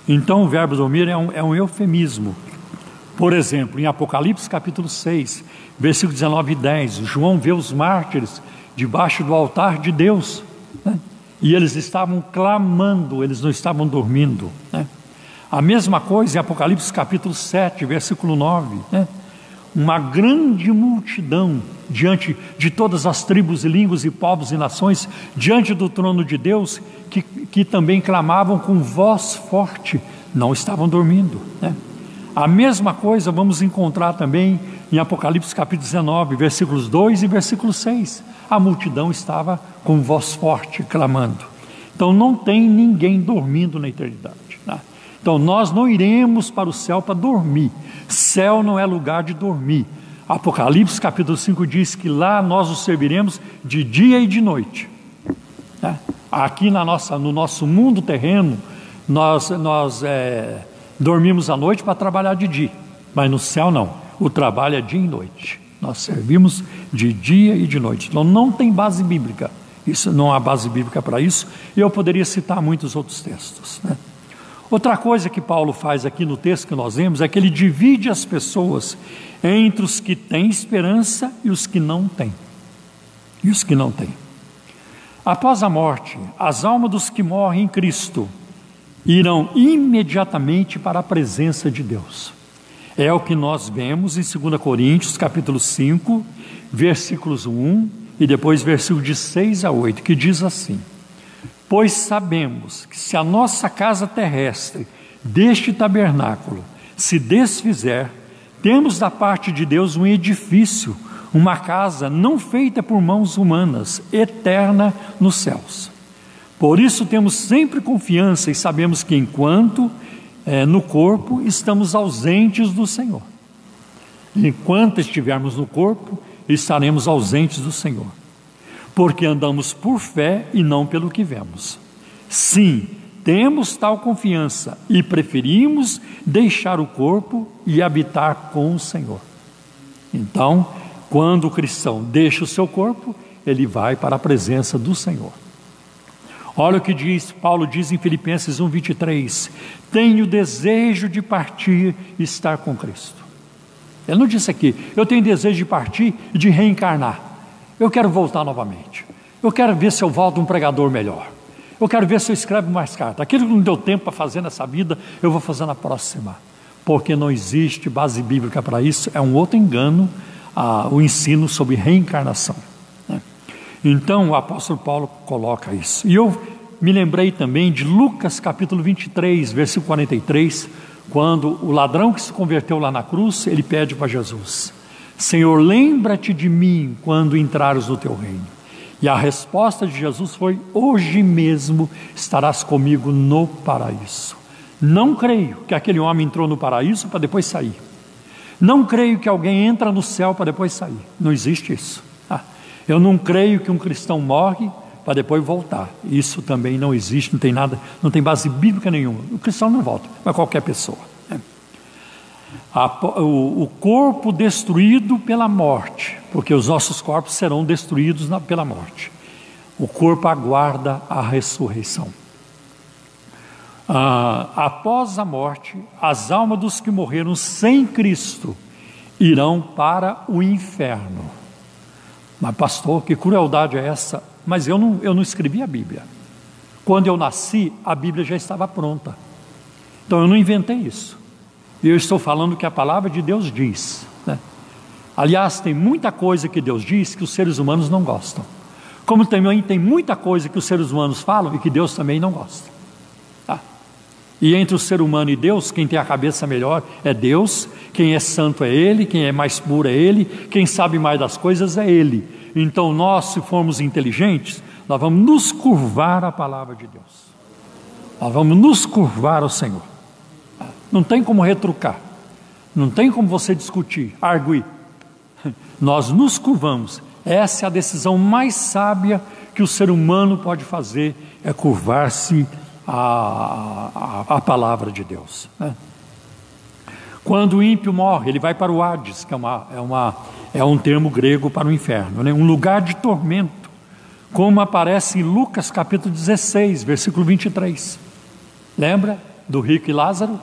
Então o verbo dormir é um eufemismo. Por exemplo, em Apocalipse capítulo 6, versículo 19 e 10, João vê os mártires debaixo do altar de Deus, né? E eles estavam clamando, eles não estavam dormindo, né? A mesma coisa em Apocalipse capítulo 7, versículo 9, né? Uma grande multidão diante de todas as tribos e línguas e povos e nações, diante do trono de Deus, que também clamavam com voz forte, não estavam dormindo, né? A mesma coisa vamos encontrar também em Apocalipse capítulo 19, versículos 2 e versículo 6. A multidão estava com voz forte, clamando. Então não tem ninguém dormindo na eternidade, né? Então nós não iremos para o céu para dormir. Céu não é lugar de dormir. Apocalipse capítulo 5 diz que lá nós o serviremos de dia e de noite, né? Aqui no nosso mundo terreno, nós dormimos à noite para trabalhar de dia, mas no céu não, o trabalho é dia e noite, nós servimos de dia e de noite. Então não tem base bíblica, isso não há base bíblica para isso, e eu poderia citar muitos outros textos, né? Outra coisa que Paulo faz aqui no texto que nós vemos é que ele divide as pessoas entre os que têm esperança e os que não têm. Após a morte, as almas dos que morrem em Cristo irão imediatamente para a presença de Deus. É o que nós vemos em 2 Coríntios capítulo 5, versículos 1 e depois versículo de 6 a 8, que diz assim: pois sabemos que se a nossa casa terrestre deste tabernáculo se desfizer, temos da parte de Deus um edifício, uma casa não feita por mãos humanas, eterna nos céus. Por isso temos sempre confiança e sabemos que enquanto no corpo estamos ausentes do Senhor. Enquanto estivermos no corpo, estaremos ausentes do Senhor. Porque andamos por fé e não pelo que vemos. Sim, temos tal confiança e preferimos deixar o corpo e habitar com o Senhor. Então, quando o cristão deixa o seu corpo, ele vai para a presença do Senhor. Olha o que Paulo diz em Filipenses 1:23, tenho desejo de partir e estar com Cristo. Ele não disse aqui, eu tenho desejo de partir e de reencarnar. Eu quero voltar novamente. Eu quero ver se eu volto um pregador melhor. Eu quero ver se eu escrevo mais cartas. Aquilo que não deu tempo para fazer nessa vida, eu vou fazer na próxima. Porque não existe base bíblica para isso. É um outro engano, o ensino sobre reencarnação, né? Então o apóstolo Paulo coloca isso. E eu me lembrei também de Lucas capítulo 23, versículo 43, quando o ladrão que se converteu lá na cruz, ele pede para Jesus: Senhor, lembra-te de mim quando entrares no teu reino. E a resposta de Jesus foi: hoje mesmo estarás comigo no paraíso. Não creio que aquele homem entrou no paraíso para depois sair. Não creio que alguém entra no céu para depois sair. Não existe isso. Eu não creio que um cristão morre para depois voltar. Isso também não existe, não tem nada, não tem base bíblica nenhuma. O cristão não volta, mas qualquer pessoa. O corpo destruído pela morte, porque os nossos corpos serão destruídos pela morte. O corpo aguarda a ressurreição. Após a morte, as almas dos que morreram sem Cristo irão para o inferno. Mas pastor, que crueldade é essa? Mas eu não escrevi a Bíblia. Quando eu nasci, a Bíblia já estava pronta. Então eu não inventei isso. Eu estou falando que a palavra de Deus diz, né? Aliás, tem muita coisa que Deus diz que os seres humanos não gostam. Como também tem muita coisa que os seres humanos falam e que Deus também não gosta. E entre o ser humano e Deus, quem tem a cabeça melhor é Deus, quem é santo é Ele, quem é mais puro é Ele, quem sabe mais das coisas é Ele. Então nós, se formos inteligentes, nós vamos nos curvar à palavra de Deus. Nós vamos nos curvar ao Senhor. Não tem como retrucar, não tem como você discutir, arguir. nós nos curvamos. Essa é a decisão mais sábia que o ser humano pode fazer, é curvar-se à palavra de Deus, né? Quando o ímpio morre, ele vai para o Hades, que é um termo grego para o inferno, né? Um lugar de tormento, como aparece em Lucas capítulo 16, versículo 23. Lembra do rico e Lázaro?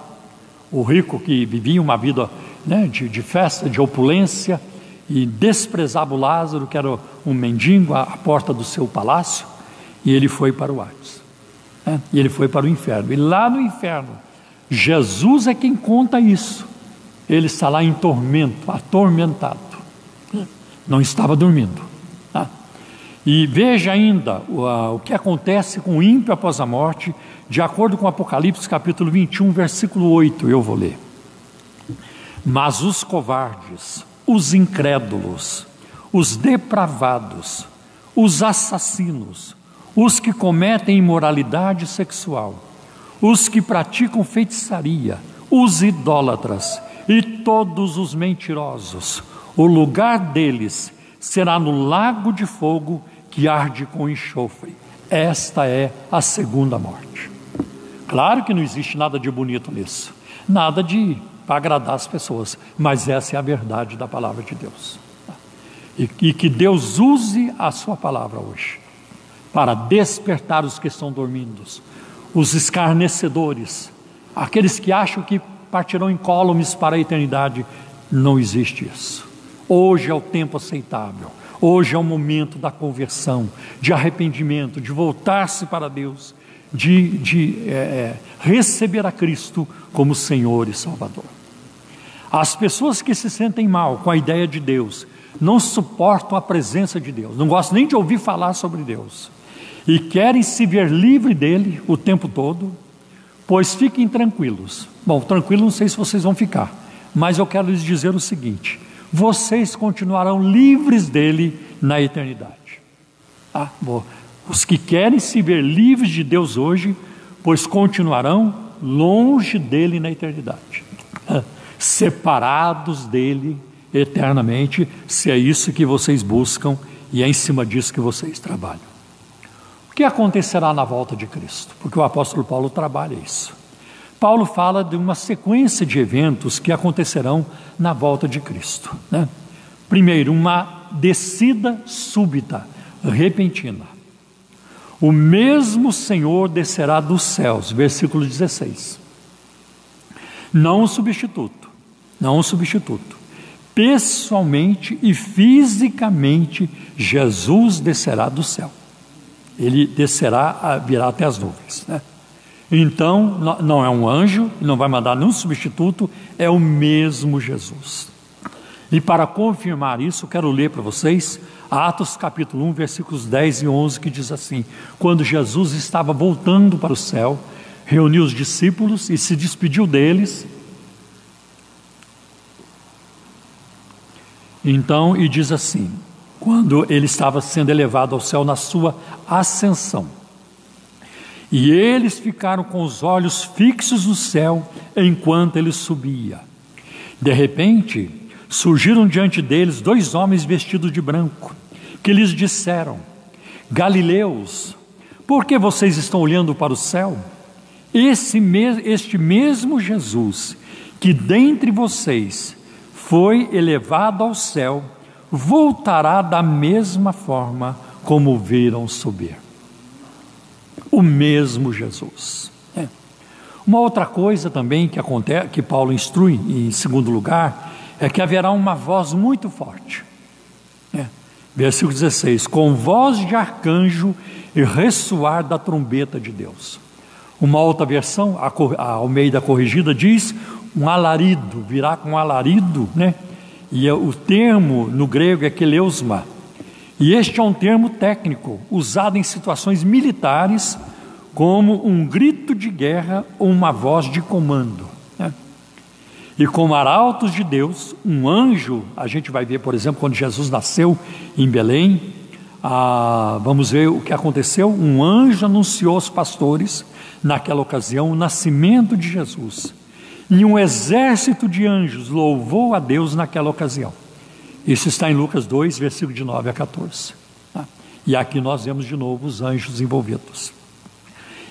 O rico que vivia uma vida, né, de festa, de opulência, e desprezava o Lázaro, que era um mendigo, à porta do seu palácio, e ele foi para o Hades, né? E ele foi para o inferno. E lá no inferno, Jesus é quem conta isso. Ele está lá em tormento, atormentado, não estava dormindo, tá? E veja ainda o que acontece com o ímpio após a morte, de acordo com Apocalipse capítulo 21, versículo 8, eu vou ler. Mas os covardes, os incrédulos, os depravados, os assassinos, os que cometem imoralidade sexual, os que praticam feitiçaria, os idólatras e todos os mentirosos, o lugar deles será no lago de fogo que arde com enxofre. Esta é a segunda morte. Claro que não existe nada de bonito nisso, nada para agradar as pessoas, mas essa é a verdade da palavra de Deus. E que Deus use a sua palavra hoje para despertar os que estão dormindo, os escarnecedores, aqueles que acham que partirão incólumes para a eternidade. Não existe isso. Hoje é o tempo aceitável, hoje é o momento da conversão, de arrependimento, de voltar-se para Deus, de receber a Cristo como Senhor e Salvador. As pessoas que se sentem mal com a ideia de Deus, não suportam a presença de Deus, não gostam nem de ouvir falar sobre Deus, e querem se ver livre dele o tempo todo, pois fiquem tranquilos. Bom, tranquilo não sei se vocês vão ficar, mas eu quero lhes dizer o seguinte: vocês continuarão livres dele na eternidade. Os que querem se ver livres de Deus hoje, pois continuarão longe dele na eternidade, separados dele eternamente, se é isso que vocês buscam e é em cima disso que vocês trabalham. O que acontecerá na volta de Cristo? Porque o apóstolo Paulo trabalha isso. Paulo fala de uma sequência de eventos que acontecerão na volta de Cristo, né? Primeiro, uma descida súbita, repentina. O mesmo Senhor descerá dos céus, versículo 16. Não um substituto, pessoalmente e fisicamente Jesus descerá do céu. Ele descerá, virá até as nuvens, né? Então, não é um anjo, não vai mandar nenhum substituto, é o mesmo Jesus. E para confirmar isso, quero ler para vocês Atos capítulo 1, versículos 10 e 11, que diz assim: quando Jesus estava voltando para o céu, reuniu os discípulos e se despediu deles. Então, e diz assim, quando ele estava sendo elevado ao céu na sua ascensão, e eles ficaram com os olhos fixos no céu enquanto ele subia. De repente, surgiram diante deles 2 homens vestidos de branco, que lhes disseram: Galileus, por que vocês estão olhando para o céu? Este mesmo Jesus, que dentre vocês foi elevado ao céu, voltará da mesma forma como o viram subir. O mesmo Jesus. Uma outra coisa também que acontece, que Paulo instrui em segundo lugar, é que haverá uma voz muito forte. Versículo 16: com voz de arcanjo e ressoar da trombeta de Deus. Uma outra versão, a Almeida Corrigida, diz um alarido, virá com um alarido, né? E o termo no grego é keleusma. E este é um termo técnico, usado em situações militares, como um grito de guerra ou uma voz de comando, né? E como arautos de Deus, um anjo, a gente vai ver, por exemplo, quando Jesus nasceu em Belém, vamos ver o que aconteceu. Um anjo anunciou aos pastores, naquela ocasião, o nascimento de Jesus. E um exército de anjos louvou a Deus naquela ocasião. Isso está em Lucas 2, versículo de 9 a 14. E aqui nós vemos de novo os anjos envolvidos.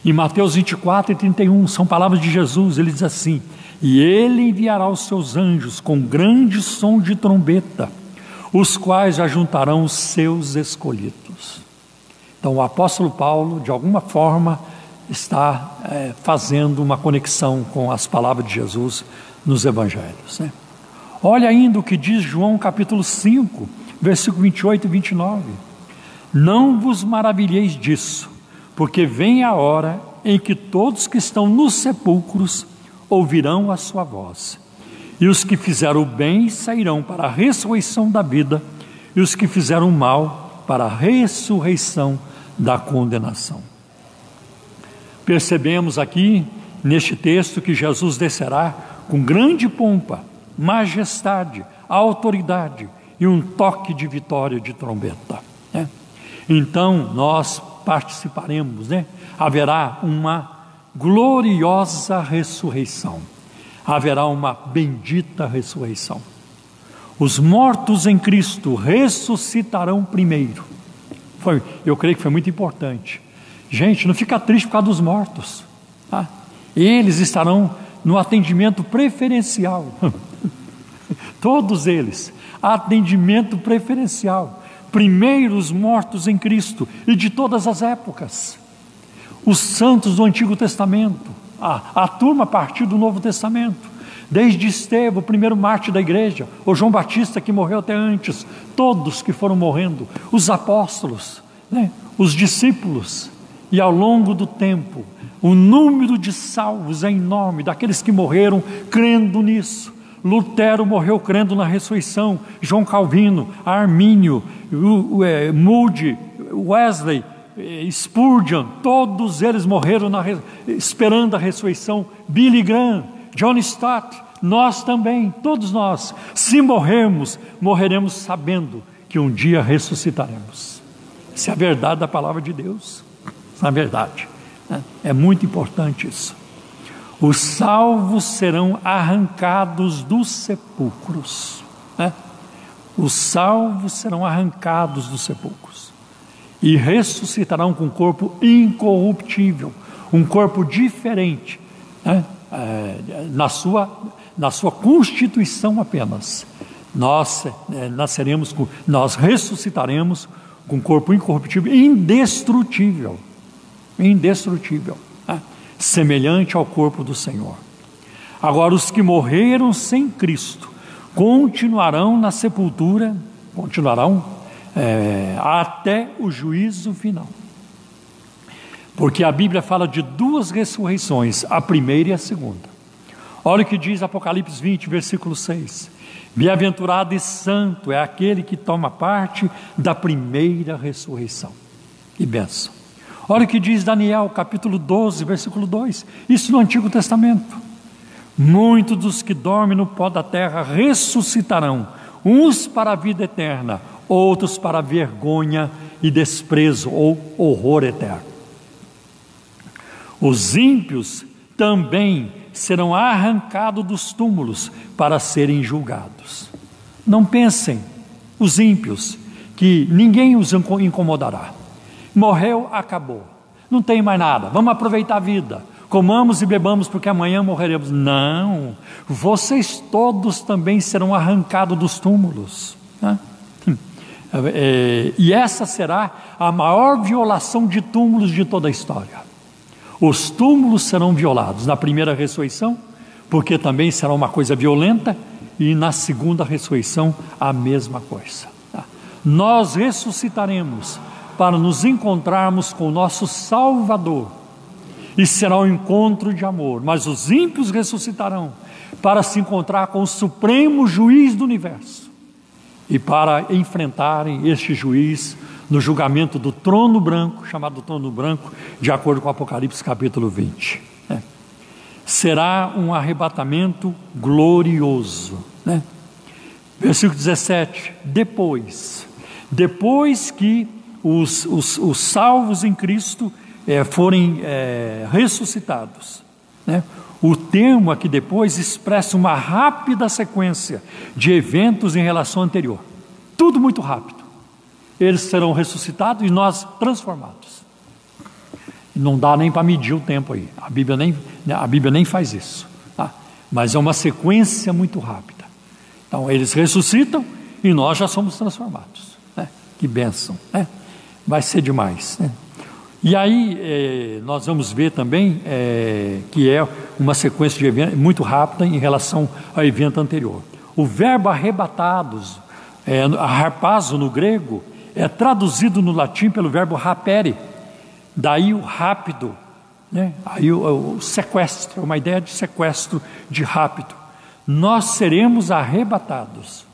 Em Mateus 24 e 31, são palavras de Jesus, ele diz assim: e ele enviará os seus anjos com grande som de trombeta, os quais ajuntarão os seus escolhidos. Então o apóstolo Paulo, de alguma forma, está fazendo uma conexão com as palavras de Jesus nos evangelhos, né? Olha ainda o que diz João capítulo 5, versículo 28 e 29. Não vos maravilheis disso, porque vem a hora em que todos que estão nos sepulcros ouvirão a sua voz. E os que fizeram o bem sairão para a ressurreição da vida, e os que fizeram o mal para a ressurreição da condenação. Percebemos aqui, neste texto, que Jesus descerá com grande pompa, majestade, autoridade e um toque de vitória de trombeta, né? Então nós participaremos, né? Haverá uma gloriosa ressurreição, haverá uma bendita ressurreição. Os mortos em Cristo ressuscitarão primeiro. Eu creio que foi muito importante. Gente, não fica triste por causa dos mortos, tá? Eles estarão no atendimento preferencial. Todos eles, atendimento preferencial. Primeiro os mortos em Cristo, e de todas as épocas. Os santos do Antigo Testamento, a turma a partir do Novo Testamento, desde Estevão, o primeiro mártir da igreja, o João Batista, que morreu até antes, todos que foram morrendo, os apóstolos, né? Os discípulos, e ao longo do tempo, o número de salvos é enorme, daqueles que morreram crendo nisso. Lutero morreu crendo na ressurreição, João Calvino, Armínio, Moody, Wesley, Spurgeon, todos eles morreram esperando a ressurreição. Billy Graham, John Stott, nós também, todos nós, se morrermos, morreremos sabendo que um dia ressuscitaremos. Essa é a verdade da palavra de Deus, essa é a verdade, né? É muito importante isso. Os salvos serão arrancados dos sepulcros, né? Os salvos serão arrancados dos sepulcros e ressuscitarão com um corpo incorruptível, um corpo diferente, né? Na sua constituição apenas. Nós ressuscitaremos com um corpo incorruptível, indestrutível, né? Semelhante ao corpo do Senhor. Agora, os que morreram sem Cristo continuarão na sepultura, até o juízo final. Porque a Bíblia fala de duas ressurreições, a primeira e a segunda. Olha o que diz Apocalipse 20, versículo 6. Bem-aventurado e santo é aquele que toma parte da primeira ressurreição. Que bênção. Olha o que diz Daniel, capítulo 12, versículo 2. Isso no Antigo Testamento. Muitos dos que dormem no pó da terra ressuscitarão, uns para a vida eterna, outros para a vergonha e desprezo ou horror eterno. Os ímpios também serão arrancados dos túmulos para serem julgados. Não pensem, os ímpios, que ninguém os incomodará. Morreu, acabou, não tem mais nada, vamos aproveitar a vida, comamos e bebamos porque amanhã morreremos. Não, vocês todos também serão arrancados dos túmulos, né? E essa será a maior violação de túmulos de toda a história. Os túmulos serão violados na primeira ressurreição, porque também será uma coisa violenta, e na segunda ressurreição a mesma coisa, tá? Nós ressuscitaremos para nos encontrarmos com o nosso Salvador, e será um encontro de amor. Mas os ímpios ressuscitarão para se encontrar com o supremo juiz do universo, e para enfrentarem este juiz no julgamento do trono branco, chamado trono branco, de acordo com Apocalipse capítulo 20. Será um arrebatamento glorioso, né? Versículo 17, depois que os salvos em Cristo forem ressuscitados, né? O termo aqui depois expressa uma rápida sequência de eventos em relação ao anterior. tudo muito rápido. Eles serão ressuscitados e nós transformados. Não dá nem para medir o tempo aí. A Bíblia nem faz isso. Tá? Mas é uma sequência muito rápida. Então eles ressuscitam e nós já somos transformados. Né? Que bênção. Né? Vai ser demais. Né? E aí nós vamos ver também que é uma sequência de eventos muito rápida em relação ao evento anterior. O verbo arrebatados, harpazo no grego, é traduzido no latim pelo verbo rapere. Daí o rápido, né? Aí o sequestro, uma ideia de sequestro, de rápido. Nós seremos arrebatados.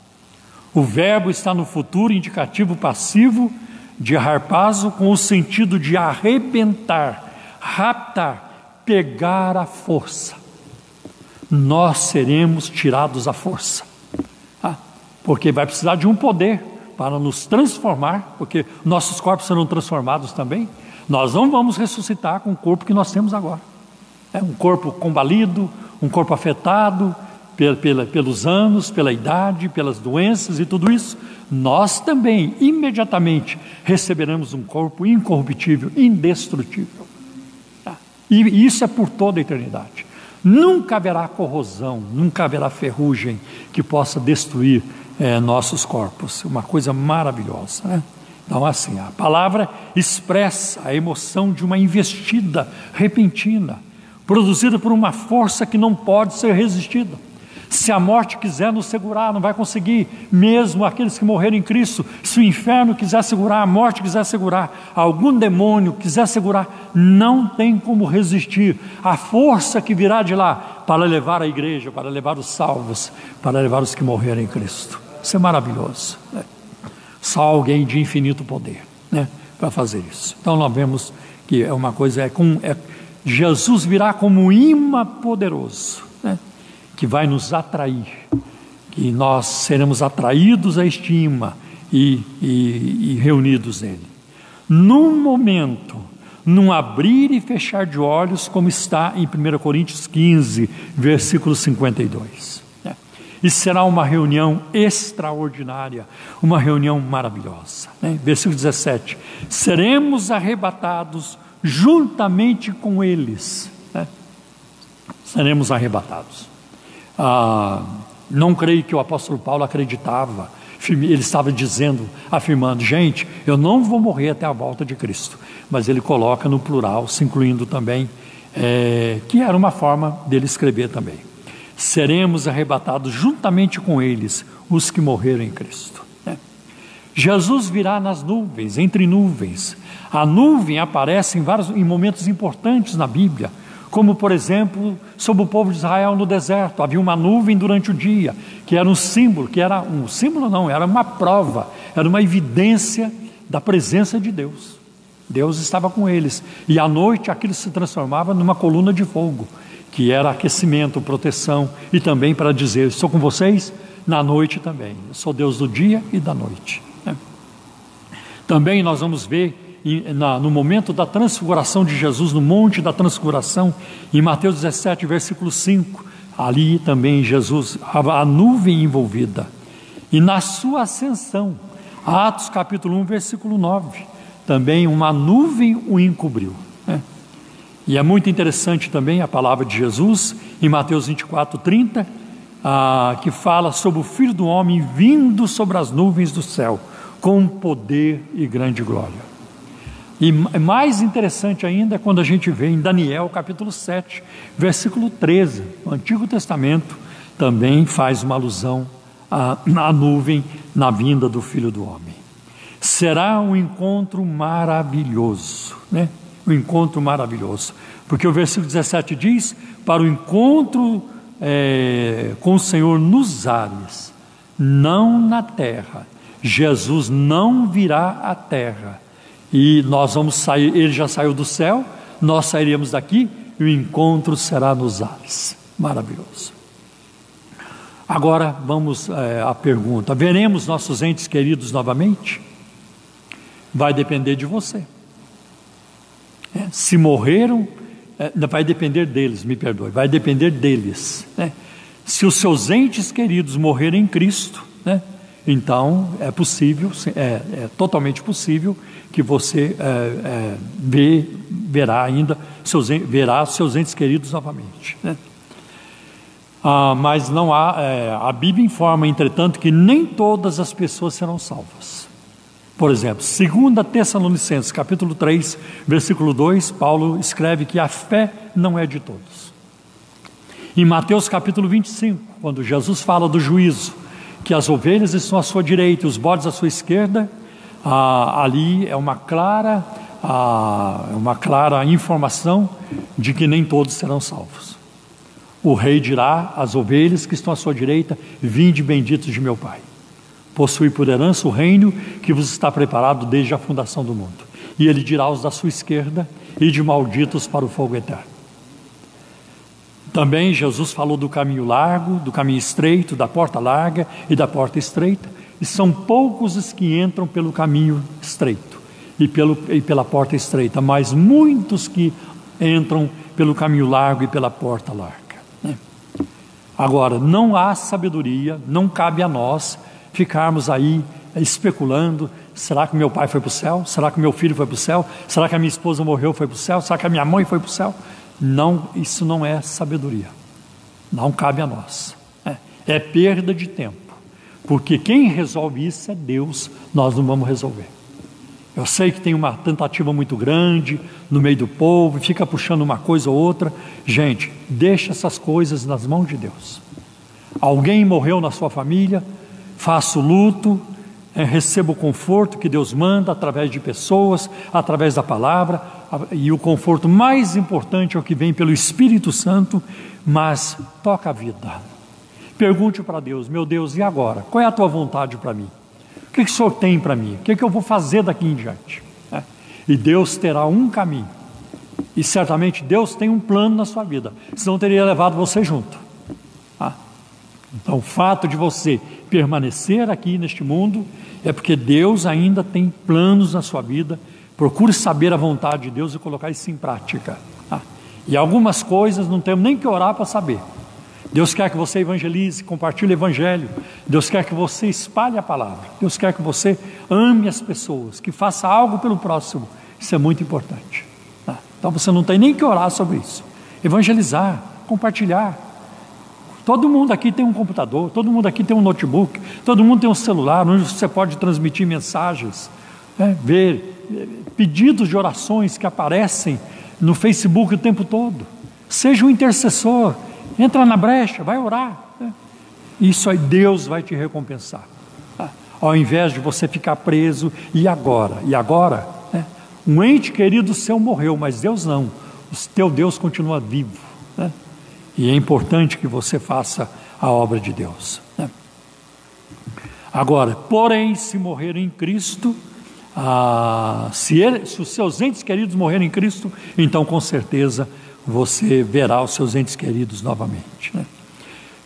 O verbo está no futuro indicativo passivo de harpazo, com o sentido de arrebentar, raptar, pegar à força. Nós seremos tirados à força, porque vai precisar de um poder para nos transformar, porque nossos corpos serão transformados também. Nós não vamos ressuscitar com o corpo que nós temos agora. É um corpo combalido, um corpo afetado pelos anos, pela idade, pelas doenças e tudo isso. Nós também, imediatamente, receberemos um corpo incorruptível, indestrutível. E isso é por toda a eternidade. Nunca haverá corrosão, nunca haverá ferrugem que possa destruir nossos corpos. Uma coisa maravilhosa, né? Então, assim, a palavra expressa a emoção de uma investida repentina, produzida por uma força que não pode ser resistida. Se a morte quiser nos segurar, não vai conseguir, mesmo aqueles que morreram em Cristo. Se o inferno quiser segurar, a morte quiser segurar, algum demônio quiser segurar, não tem como resistir à força que virá de lá para levar a igreja, para levar os salvos, para levar os que morreram em Cristo. Isso é maravilhoso, né? Só alguém de infinito poder, né, para fazer isso. Então nós vemos que é uma coisa, Jesus virá como um imã poderoso, né, que vai nos atrair, que nós seremos atraídos a este imã e reunidos nele. Num momento, num abrir e fechar de olhos, como está em 1 Coríntios 15, versículo 52. E será uma reunião extraordinária, uma reunião maravilhosa. Né? Versículo 17: seremos arrebatados juntamente com eles. Né? Seremos arrebatados. Não creio que o apóstolo Paulo acreditava. Ele estava afirmando, gente, eu não vou morrer até a volta de Cristo. Mas ele coloca no plural, se incluindo também, que era uma forma dele escrever também. Seremos arrebatados juntamente com eles, os que morreram em Cristo. Jesus virá nas nuvens, entre nuvens. A nuvem aparece em momentos importantes na Bíblia, como por exemplo, sobre o povo de Israel no deserto. Havia uma nuvem durante o dia, que era um símbolo, era uma prova, era uma evidência da presença de Deus. Deus estava com eles, e à noite aquilo se transformava numa coluna de fogo, que era aquecimento, proteção, e também para dizer, estou com vocês na noite também, eu sou Deus do dia e da noite. Também nós vamos ver no momento da transfiguração de Jesus, no monte da transfiguração, em Mateus 17, versículo 5, ali também Jesus, a nuvem envolvida, e na sua ascensão, Atos capítulo 1, versículo 9, também uma nuvem o encobriu. E é muito interessante também a palavra de Jesus, em Mateus 24, 30, que fala sobre o Filho do Homem vindo sobre as nuvens do céu, com poder e grande glória. E mais interessante ainda é quando a gente vê em Daniel capítulo 7, versículo 13, o Antigo Testamento também faz uma alusão à nuvem na vinda do Filho do Homem. Será um encontro maravilhoso, né? Um encontro maravilhoso, porque o versículo 17 diz, para o encontro com o Senhor nos ares, não na terra. Jesus não virá à terra, e nós vamos sair, ele já saiu do céu, nós sairemos daqui, e o encontro será nos ares. Maravilhoso. Agora vamos à pergunta, veremos nossos entes queridos novamente? Vai depender de você. Se morreram, vai depender deles, vai depender deles. Se os seus entes queridos morrerem em Cristo, então é possível, é totalmente possível que você verá seus entes queridos novamente, né? Mas não há, a Bíblia informa, entretanto, que nem todas as pessoas serão salvas. Por exemplo, 2 Tessalonicenses, capítulo 3, versículo 2, Paulo escreve que a fé não é de todos. Em Mateus capítulo 25, quando Jesus fala do juízo, que as ovelhas estão à sua direita e os bodes à sua esquerda, ali é uma clara informação de que nem todos serão salvos. O rei dirá às ovelhas que estão à sua direita: vinde benditos de meu Pai, possui por herança o reino que vos está preparado desde a fundação do mundo. E ele dirá aos da sua esquerda: ide malditos para o fogo eterno. Também Jesus falou do caminho largo, do caminho estreito, da porta larga e da porta estreita, e são poucos os que entram pelo caminho estreito e pela porta estreita, mas muitos que entram pelo caminho largo e pela porta larga. Agora, não há sabedoria, não cabe a nós ficarmos aí especulando: será que meu pai foi para o céu? Será que meu filho foi para o céu? Será que a minha esposa morreu, foi para o céu? Será que a minha mãe foi para o céu? Não, isso não é sabedoria, não cabe a nós, é perda de tempo, porque quem resolve isso é Deus, nós não vamos resolver. Eu sei que tem uma tentativa muito grande no meio do povo, fica puxando uma coisa ou outra. Gente, deixa essas coisas nas mãos de Deus. Alguém morreu na sua família, faça o luto, receba o conforto que Deus manda através de pessoas, através da palavra, e o conforto mais importante é o que vem pelo Espírito Santo, mas toca a vida. Pergunte para Deus: meu Deus, e agora? Qual é a tua vontade para mim? O que o Senhor tem para mim? O que eu vou fazer daqui em diante? E Deus terá um caminho, e certamente Deus tem um plano na sua vida, senão teria levado você junto. Então o fato de você permanecer aqui neste mundo é porque Deus ainda tem planos na sua vida. Procure saber a vontade de Deus e colocar isso em prática. E algumas coisas não temos nem que orar para saber. Deus quer que você evangelize, compartilhe o evangelho. Deus quer que você espalhe a palavra. Deus quer que você ame as pessoas, que faça algo pelo próximo. Isso é muito importante. Então você não tem nem que orar sobre isso. Evangelizar, compartilhar. Todo mundo aqui tem um computador, todo mundo aqui tem um notebook, todo mundo tem um celular, onde você pode transmitir mensagens, ver pedidos de orações que aparecem no Facebook o tempo todo. Seja um intercessor, entra na brecha, vai orar. Isso aí Deus vai te recompensar. Ao invés de você ficar preso, e agora? Um ente querido seu morreu, mas Deus não. O teu Deus continua vivo. E é importante que você faça a obra de Deus. Agora, porém, se morrer em Cristo, se os seus entes queridos morrerem em Cristo, então com certeza você verá os seus entes queridos novamente.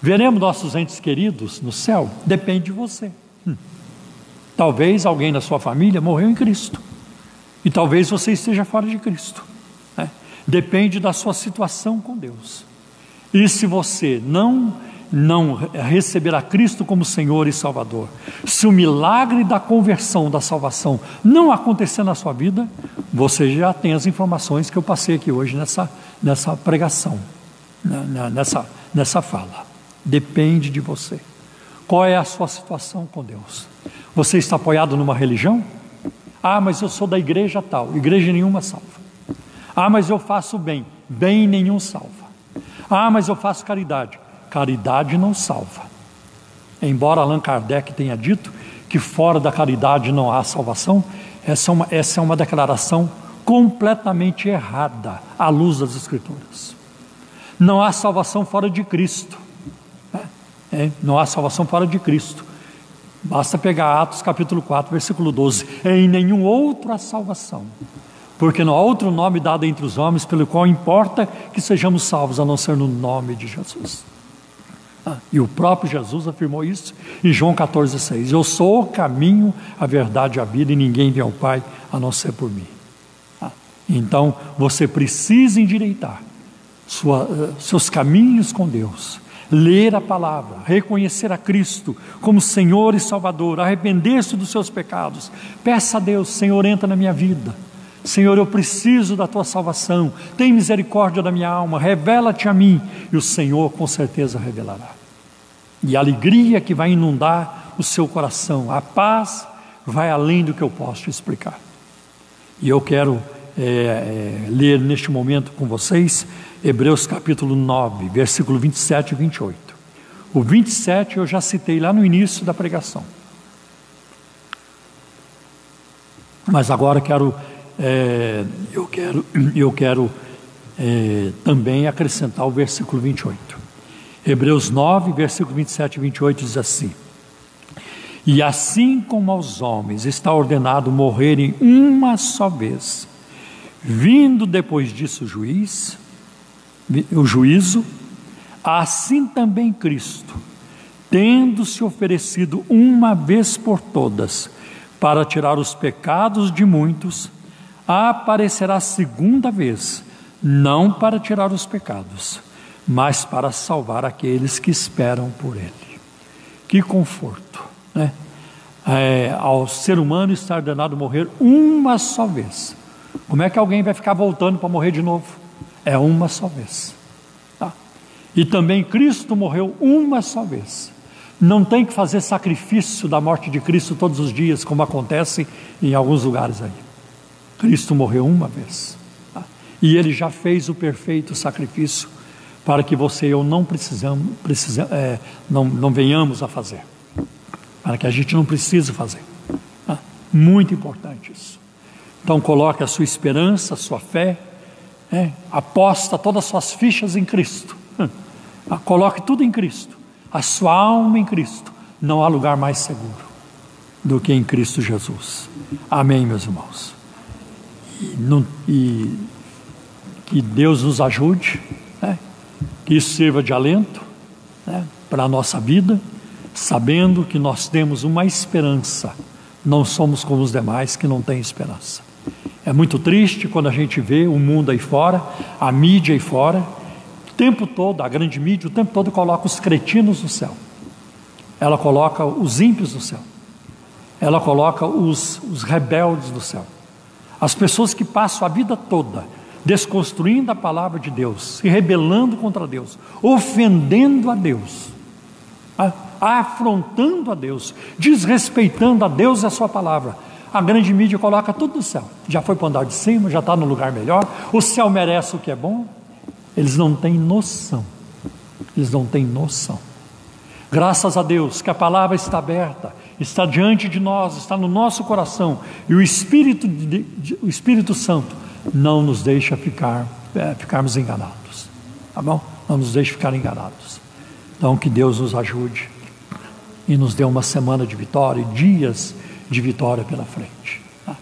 Veremos nossos entes queridos no céu? Depende de você. Talvez alguém na sua família morreu em Cristo, e talvez você esteja fora de Cristo. Depende da sua situação com Deus. E se você não receber a Cristo como Senhor e Salvador, se o milagre da conversão, da salvação não acontecer na sua vida, você já tem as informações que eu passei aqui hoje nessa pregação, nessa fala. Depende de você. Qual é a sua situação com Deus? Você está apoiado numa religião? Mas eu sou da igreja tal. Igreja nenhuma salva. Mas eu faço bem. Bem nenhum salva. Mas eu faço caridade. Caridade não salva. Embora Allan Kardec tenha dito que fora da caridade não há salvação, essa é uma declaração completamente errada à luz das Escrituras. Não há salvação fora de Cristo. Não há salvação fora de Cristo. Basta pegar Atos capítulo 4, versículo 12. Em nenhum outro há salvação, porque não há outro nome dado entre os homens pelo qual importa que sejamos salvos, a não ser no nome de Jesus. E o próprio Jesus afirmou isso em João 14,6. Eu sou o caminho, a verdade e a vida, e ninguém vem ao Pai a não ser por mim. Então você precisa endireitar seus caminhos com Deus, ler a palavra, reconhecer a Cristo como Senhor e Salvador, arrepender-se dos seus pecados. Peça a Deus: Senhor, entra na minha vida. Senhor, eu preciso da tua salvação. Tem misericórdia da minha alma, revela-te a mim. E o Senhor com certeza revelará. E a alegria que vai inundar o seu coração, a paz, vai além do que eu posso te explicar. E eu quero ler neste momento com vocês Hebreus capítulo 9, versículo 27 e 28. O 27 eu já citei lá no início da pregação. Mas agora eu quero também acrescentar o versículo 28. Hebreus 9, versículo 27 e 28 diz assim: e assim como aos homens está ordenado morrerem uma só vez, vindo depois disso o juízo, assim também Cristo, tendo se oferecido uma vez por todas para tirar os pecados de muitos, aparecerá segunda vez, não para tirar os pecados, mas para salvar aqueles que esperam por Ele. Que conforto, né? Ao ser humano está ordenado morrer uma só vez. Como é que alguém vai ficar voltando para morrer de novo? É uma só vez, tá? E também Cristo morreu uma só vez. Não tem que fazer sacrifício da morte de Cristo todos os dias, como acontece em alguns lugares aí. Cristo morreu uma vez, tá? E Ele já fez o perfeito sacrifício para que você e eu não venhamos a fazer, para que a gente não precise fazer, tá? Muito importante isso. Então coloque a sua esperança, a sua fé, aposta todas as suas fichas em Cristo, coloque tudo em Cristo, a sua alma em Cristo. Não há lugar mais seguro do que em Cristo Jesus. Amém, meus irmãos? E que Deus nos ajude, que isso sirva de alento, para a nossa vida, sabendo que nós temos uma esperança. Não somos como os demais que não têm esperança. É muito triste quando a gente vê o mundo aí fora, a mídia aí fora, o tempo todo, a grande mídia, o tempo todo coloca os cretinos no céu. Ela coloca os ímpios no céu. Ela coloca os rebeldes no céu. As pessoas que passam a vida toda desconstruindo a palavra de Deus, se rebelando contra Deus, ofendendo a Deus, afrontando a Deus, desrespeitando a Deus e a sua palavra. A grande mídia coloca tudo no céu. Já foi para o andar de cima, já está no lugar melhor. O céu merece o que é bom. Eles não têm noção. Eles não têm noção. Graças a Deus que a palavra está aberta, está diante de nós, está no nosso coração. E o Espírito Santo não nos deixa ficarmos enganados. Tá bom? Não nos deixe ficar enganados. Então que Deus nos ajude e nos dê uma semana de vitória e dias de vitória pela frente, tá?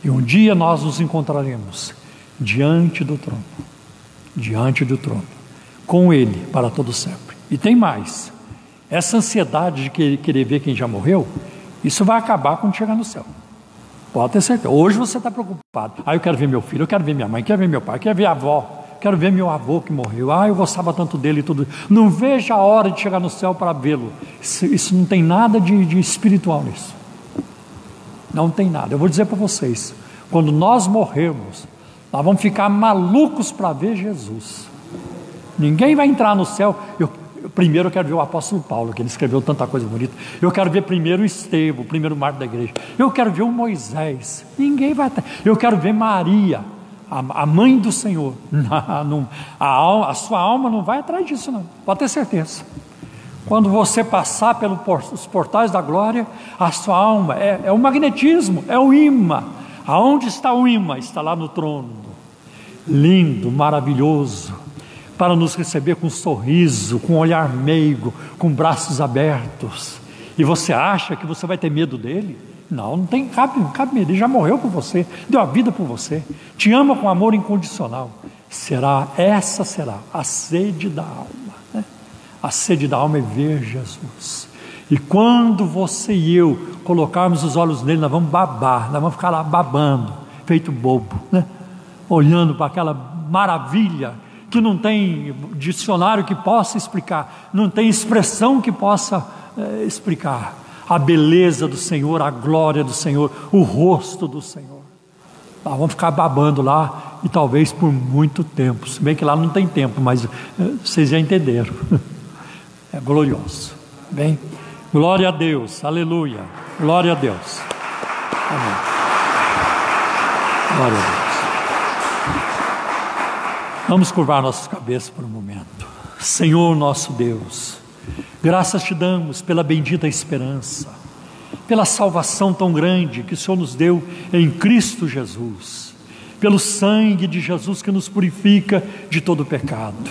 E um dia nós nos encontraremos diante do trono, com Ele para todo sempre. E tem mais, essa ansiedade de querer ver quem já morreu, isso vai acabar quando chegar no céu, pode ter certeza. Hoje você está preocupado: eu quero ver meu filho, eu quero ver minha mãe, quero ver meu pai, quero ver a avó, quero ver meu avô que morreu, eu gostava tanto dele e tudo. Não veja a hora de chegar no céu para vê-lo. Isso não tem nada de espiritual nisso. Não tem nada. Eu vou dizer para vocês, quando nós morrermos, nós vamos ficar malucos para ver Jesus. Ninguém vai entrar no céu. Primeiro eu quero ver o apóstolo Paulo, que ele escreveu tanta coisa bonita. Eu quero ver primeiro o Estevão, o primeiro mártir da igreja. Eu quero ver o Moisés. Ninguém vai. Eu quero ver Maria, a mãe do Senhor. A sua alma não vai atrás disso, não. Pode ter certeza. Quando você passar pelos portais da glória, a sua alma é o magnetismo, é o imã. Aonde está o imã? Está lá no trono. Lindo, maravilhoso, para nos receber com um sorriso, com um olhar meigo, com braços abertos. E você acha que você vai ter medo dele? Não cabe medo. Ele já morreu por você, deu a vida por você, te ama com amor incondicional. Essa será a sede da alma. A sede da alma é ver Jesus. E quando você e eu colocarmos os olhos nele, nós vamos babar, nós vamos ficar lá babando, feito bobo, olhando para aquela maravilha que não tem dicionário que possa explicar, não tem expressão que possa explicar a beleza do Senhor, a glória do Senhor, o rosto do Senhor. Vamos ficar babando lá e talvez por muito tempo, se bem que lá não tem tempo, mas vocês já entenderam. É glorioso. Bem, glória a Deus, aleluia, glória a Deus. Amém. Glória a Deus. Vamos curvar nossas cabeças por um momento. Senhor nosso Deus, graças te damos pela bendita esperança, pela salvação tão grande que o Senhor nos deu em Cristo Jesus, pelo sangue de Jesus que nos purifica de todo pecado,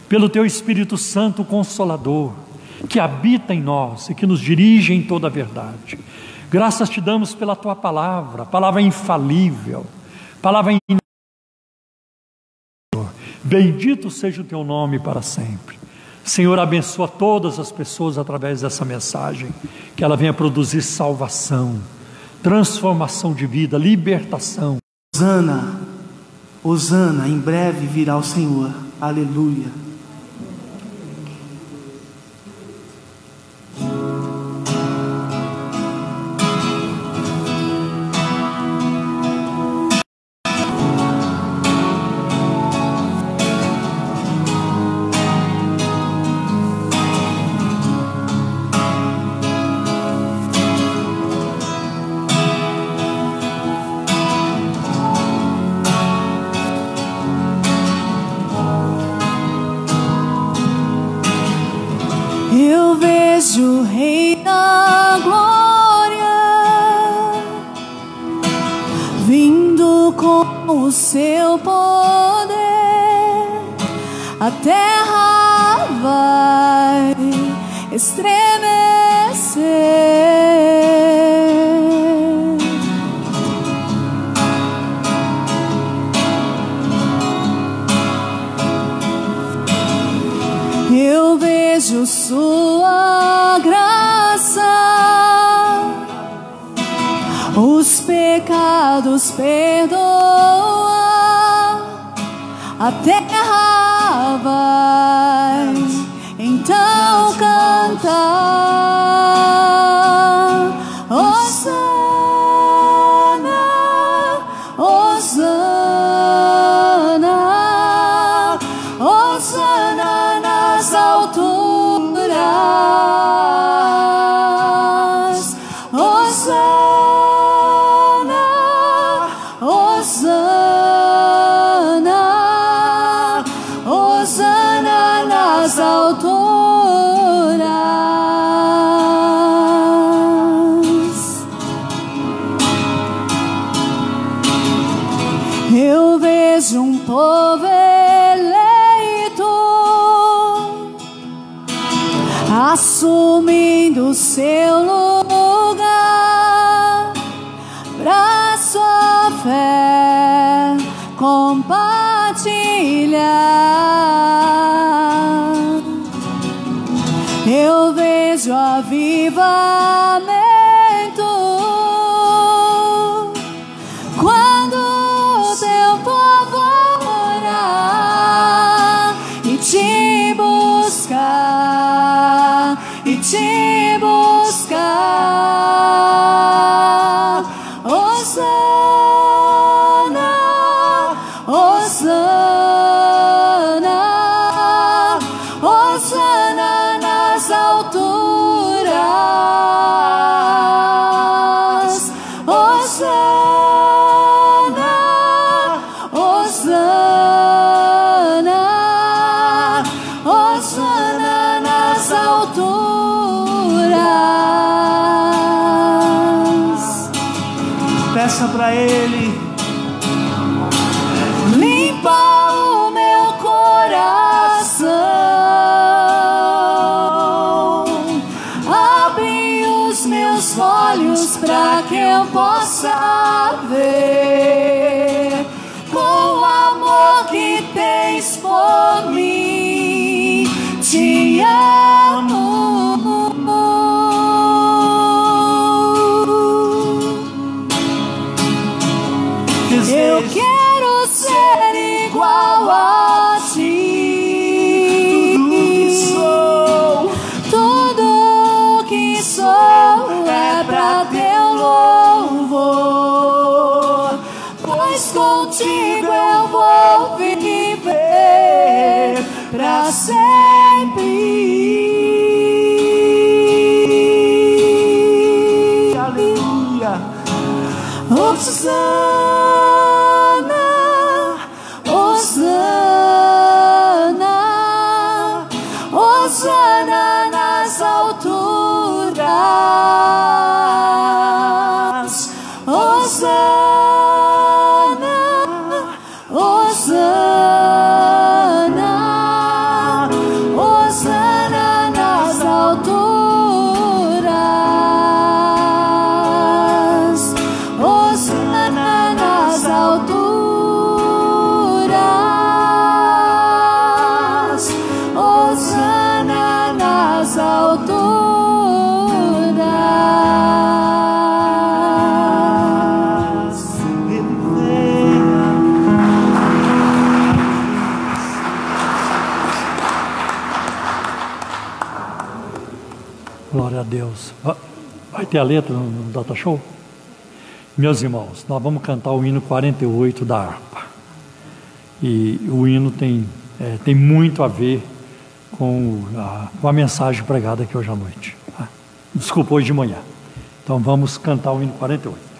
pelo teu Espírito Santo Consolador, que habita em nós e que nos dirige em toda a verdade. Graças te damos pela tua palavra, palavra infalível, palavra bendito seja o teu nome para sempre. Senhor, abençoa todas as pessoas através dessa mensagem, que ela venha produzir salvação, transformação de vida, libertação. Hosana, Hosana, em breve virá o Senhor, aleluia. Eu vejo o Rei da Glória vindo com o seu poder, a terra vai estremecer. Eu vejo sua graça, os pecados perdoa, a terra vai então cantar. Hosana, Hosana, Hosana nas alturas, Hosana, Hosana, Hosana nas alturas. Eu vejo um povo eleito assumindo seu lugar, pra sua fé compartilhar. Eu vejo avivamento quando teu povo orar e te buscar, e te buscar. Hosana, Hosana, Hosana nas alturas, Hosana, Hosana, Hosana nas alturas. Peça para Ele. Limpa o meu coração, abre os meus olhos para que eu possa ver com o amor que tens por mim. Te amo. Eu quero ser igual a ti. contigo eu vou viver pra sempre. Aleluia. Hosana, Hosana, Hosana nas alturas. Hosana, Hosana, Hosana nas alturas. Hosana nas alturas. Hosana nas alturas. Glória a Deus. Vai ter a letra no Data Show? Meus irmãos, nós vamos cantar o hino 48 da harpa. E o hino tem muito a ver com a mensagem pregada aqui hoje à noite. Desculpa, hoje de manhã. Então vamos cantar o hino 48.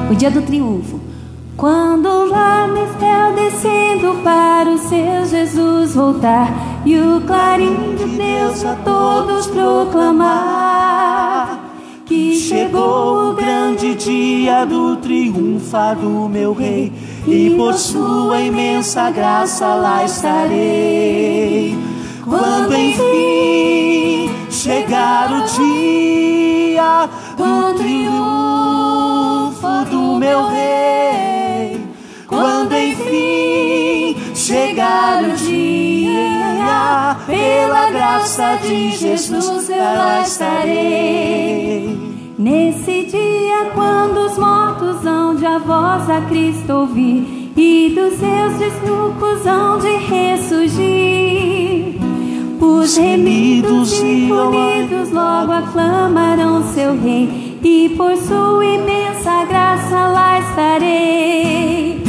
O dia do triunfo. Quando lá me estel descendo para o seu Jesus voltar, e o clarim de Deus a todos proclamar, que chegou o grande dia do triunfar do meu Rei, e por sua imensa graça lá estarei. Quando enfim chegar o dia do triunfo do meu Rei, quando enfim chegar o dia, pela graça de Jesus eu lá estarei. Nesse dia, quando os mortos hão de a voz a Cristo ouvir, e dos seus desnucos hão de ressurgir, os remidos e unidos logo aclamarão seu Rei, e por sua imensa graça lá estarei.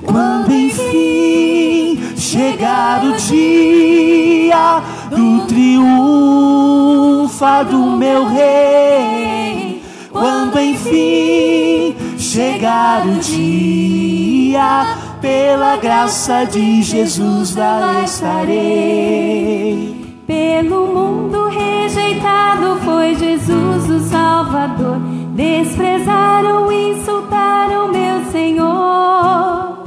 Quando enfim chegar o dia do triunfo do meu Rei, quando enfim chegar o dia, pela graça de Jesus lá estarei. Pelo mundo rejeitado foi Jesus o Salvador, desprezaram e insultaram meu Senhor,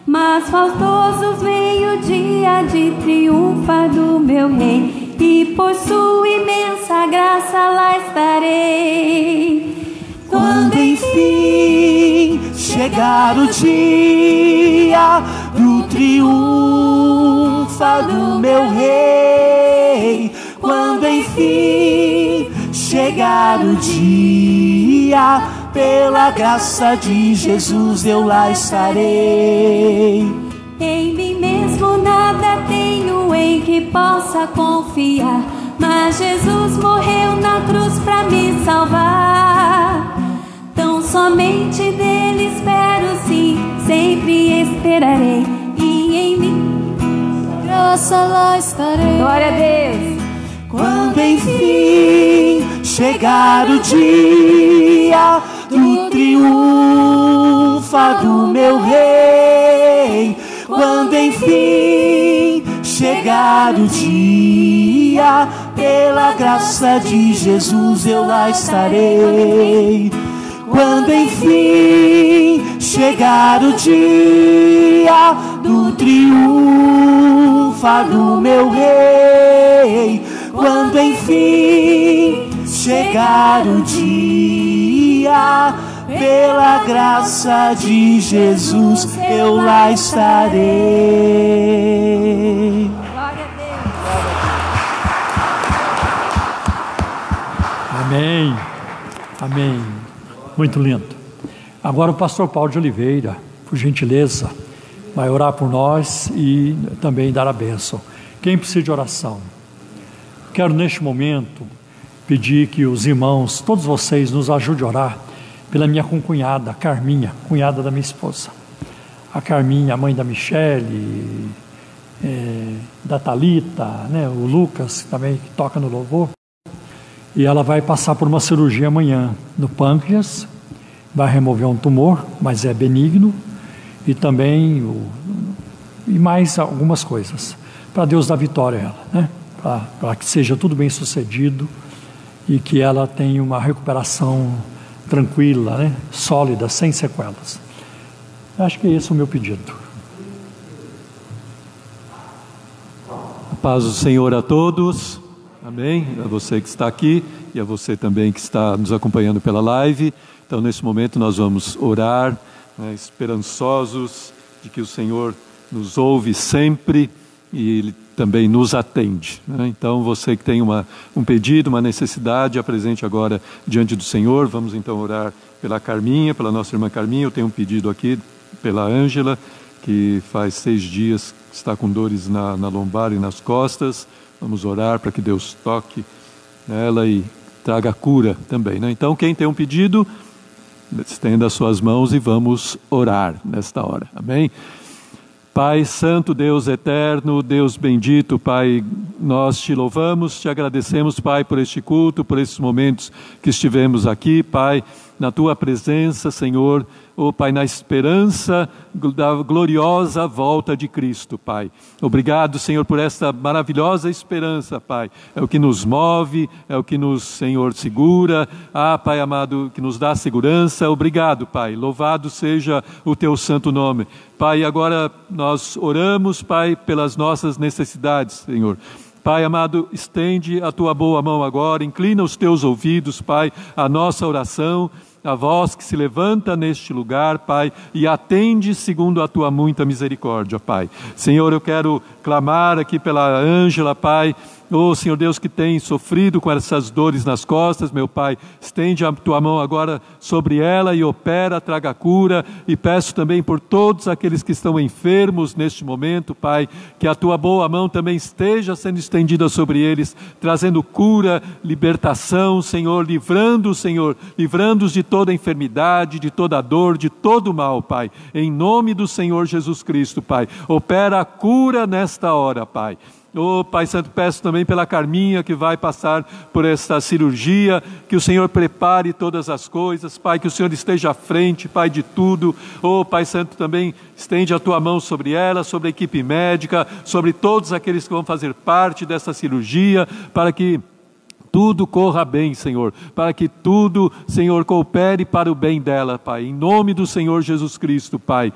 mas faltosos veio o dia de triunfar do meu Rei, e por sua imensa graça lá estarei. Quando enfim chegar o dia do triunfo do meu Rei, quando enfim chegar o dia, pela graça de Jesus eu lá estarei. Em mim mesmo mesmo nada tenho em que possa confiar, mas Jesus morreu na cruz pra me salvar. Tão somente dele espero, sim, sempre esperarei, e em mim graça lá estarei. glória a Deus. Quando enfim chegar o dia do triunfa do meu rei, quando enfim chegar o dia, pela graça de Jesus eu lá estarei. Quando enfim chegar o dia do triunfa do meu rei, quando enfim chegar o dia, pela graça de Jesus eu lá estarei. Glória a Deus. Amém. Amém. Muito lindo. Agora o pastor Paulo de Oliveira, por gentileza, vai orar por nós e também dar a bênção. Quem precisa de oração? Quero neste momento pedir que os irmãos, todos vocês, nos ajudem a orar pela minha concunhada, a Carminha, cunhada da minha esposa. A Carminha, a mãe da Michele, da Thalita, né? O Lucas também, que toca no louvor. E ela vai passar por uma cirurgia amanhã no pâncreas, vai remover um tumor, mas é benigno, e também e mais algumas coisas, para Deus dar vitória a ela, né? Para que seja tudo bem sucedido e que ela tenha uma recuperação tranquila, né? Sólida, sem sequelas. Acho que esse é o meu pedido. A paz do Senhor a todos. Amém? A você que está aqui e a você também que está nos acompanhando pela live. Então, nesse momento, nós vamos orar, né, esperançosos de que o Senhor nos ouve sempre e Ele também nos atende, né? Então, você que tem um pedido, uma necessidade, apresente agora diante do Senhor. Vamos então orar pela Carminha, pela nossa irmã Carminha. Eu tenho um pedido aqui pela Ângela, que faz 6 dias que está com dores na lombar e nas costas. Vamos orar para que Deus toque nela e traga cura também, né? Então, quem tem um pedido, estenda as suas mãos e vamos orar nesta hora. Amém? Pai Santo, Deus eterno, Deus bendito, Pai, nós te louvamos, te agradecemos, Pai, por este culto, por esses momentos que estivemos aqui, Pai, na Tua presença, Senhor, oh Pai, na esperança da gloriosa volta de Cristo, Pai. Obrigado, Senhor, por esta maravilhosa esperança, Pai. É o que nos move, é o que nos, Senhor, segura. Pai amado, que nos dá segurança. Obrigado, Pai. Louvado seja o Teu santo nome. Pai, agora nós oramos, Pai, pelas nossas necessidades, Senhor. Pai amado, estende a Tua boa mão agora, inclina os Teus ouvidos, Pai, à nossa oração, a voz que se levanta neste lugar, Pai, e atende segundo a Tua muita misericórdia, Pai. Senhor, eu quero clamar aqui pela Ângela, Pai, oh Senhor Deus, que tem sofrido com essas dores nas costas, meu Pai, estende a Tua mão agora sobre ela e opera, traga cura, e peço também por todos aqueles que estão enfermos neste momento, Pai, que a Tua boa mão também esteja sendo estendida sobre eles, trazendo cura, libertação, Senhor, livrando-os de toda enfermidade, de toda dor, de todo mal, Pai, em nome do Senhor Jesus Cristo, Pai, opera a cura nesta hora, Pai. Oh, Pai Santo, peço também pela Carminha que vai passar por esta cirurgia, que o Senhor prepare todas as coisas, Pai, que o Senhor esteja à frente, Pai, de tudo. Oh, Pai Santo, também estende a Tua mão sobre ela, sobre a equipe médica, sobre todos aqueles que vão fazer parte dessa cirurgia, para que tudo corra bem, Senhor, para que tudo, Senhor, coopere para o bem dela, Pai, em nome do Senhor Jesus Cristo, Pai.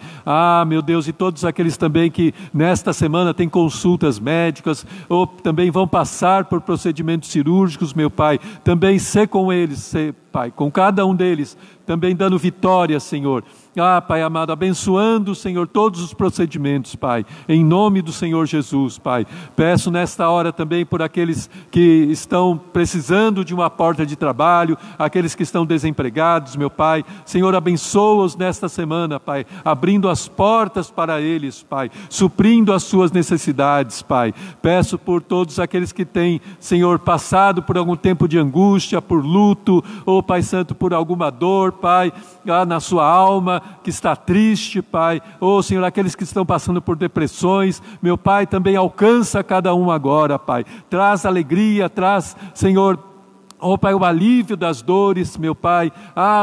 Meu Deus, e todos aqueles também que nesta semana têm consultas médicas, ou também vão passar por procedimentos cirúrgicos, meu Pai, também sê com eles, Pai, com cada um deles, também dando vitória, Senhor. Pai amado, abençoando, Senhor, todos os procedimentos, Pai, em nome do Senhor Jesus, Pai. Peço nesta hora também por aqueles que estão precisando de uma porta de trabalho, aqueles que estão desempregados, meu Pai. Senhor, abençoa-os nesta semana, Pai, abrindo as portas para eles, Pai, suprindo as suas necessidades, Pai. Peço por todos aqueles que têm, Senhor, passado por algum tempo de angústia, por luto, ou, Pai Santo, por alguma dor, Pai, na sua alma, que está triste, Pai, Senhor, aqueles que estão passando por depressões, meu Pai, também alcança cada um agora, Pai, traz alegria, traz, Senhor, Pai, o alívio das dores, meu Pai.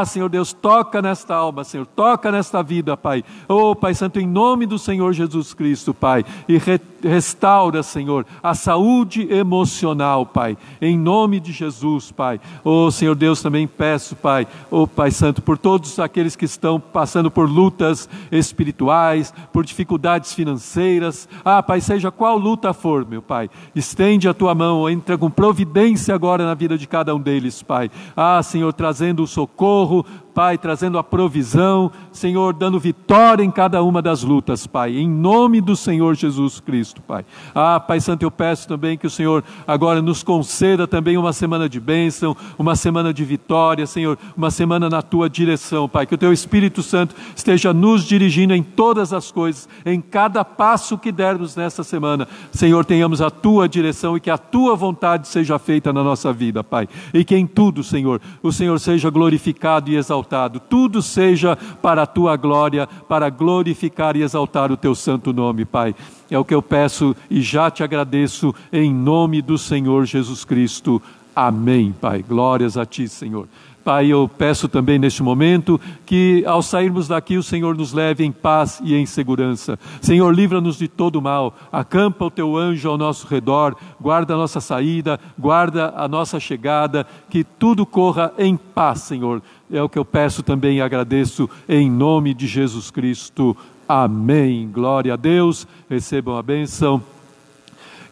Senhor Deus, toca nesta alma, Senhor, toca nesta vida, Pai. Pai Santo, em nome do Senhor Jesus Cristo, Pai, e restaura, Senhor, a saúde emocional, Pai, em nome de Jesus, Pai. Senhor Deus, também peço, Pai, Pai Santo, por todos aqueles que estão passando por lutas espirituais, por dificuldades financeiras, Pai, seja qual luta for, meu Pai, estende a Tua mão, entra com providência agora na vida de cada um deles, Pai. Senhor, trazendo o socorro, Pai, trazendo a provisão, Senhor, dando vitória em cada uma das lutas, Pai, em nome do Senhor Jesus Cristo, Pai. Pai Santo, eu peço também que o Senhor agora nos conceda também uma semana de bênção, uma semana de vitória, Senhor, uma semana na Tua direção, Pai, que o Teu Espírito Santo esteja nos dirigindo em todas as coisas, em cada passo que dermos nessa semana, Senhor, tenhamos a Tua direção e que a Tua vontade seja feita na nossa vida, Pai, e que em tudo, Senhor, o Senhor seja glorificado e exaltado, tudo seja para a Tua glória, para glorificar e exaltar o Teu santo nome, Pai. É o que eu peço e já Te agradeço em nome do Senhor Jesus Cristo. Amém, Pai. Glórias a Ti, Senhor. Pai, eu peço também neste momento que ao sairmos daqui o Senhor nos leve em paz e em segurança. Senhor, livra-nos de todo mal, acampa o Teu anjo ao nosso redor, guarda a nossa saída, guarda a nossa chegada, que tudo corra em paz, Senhor. É o que eu peço também e agradeço em nome de Jesus Cristo. Amém. Glória a Deus. Recebam a bênção.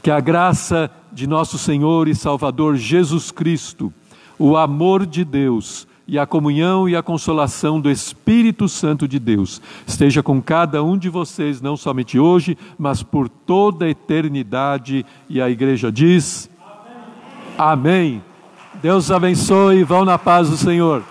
Que a graça de nosso Senhor e Salvador Jesus Cristo, o amor de Deus e a comunhão e a consolação do Espírito Santo de Deus esteja com cada um de vocês, não somente hoje, mas por toda a eternidade. E a igreja diz: Amém. Amém. Deus abençoe, vão na paz do Senhor.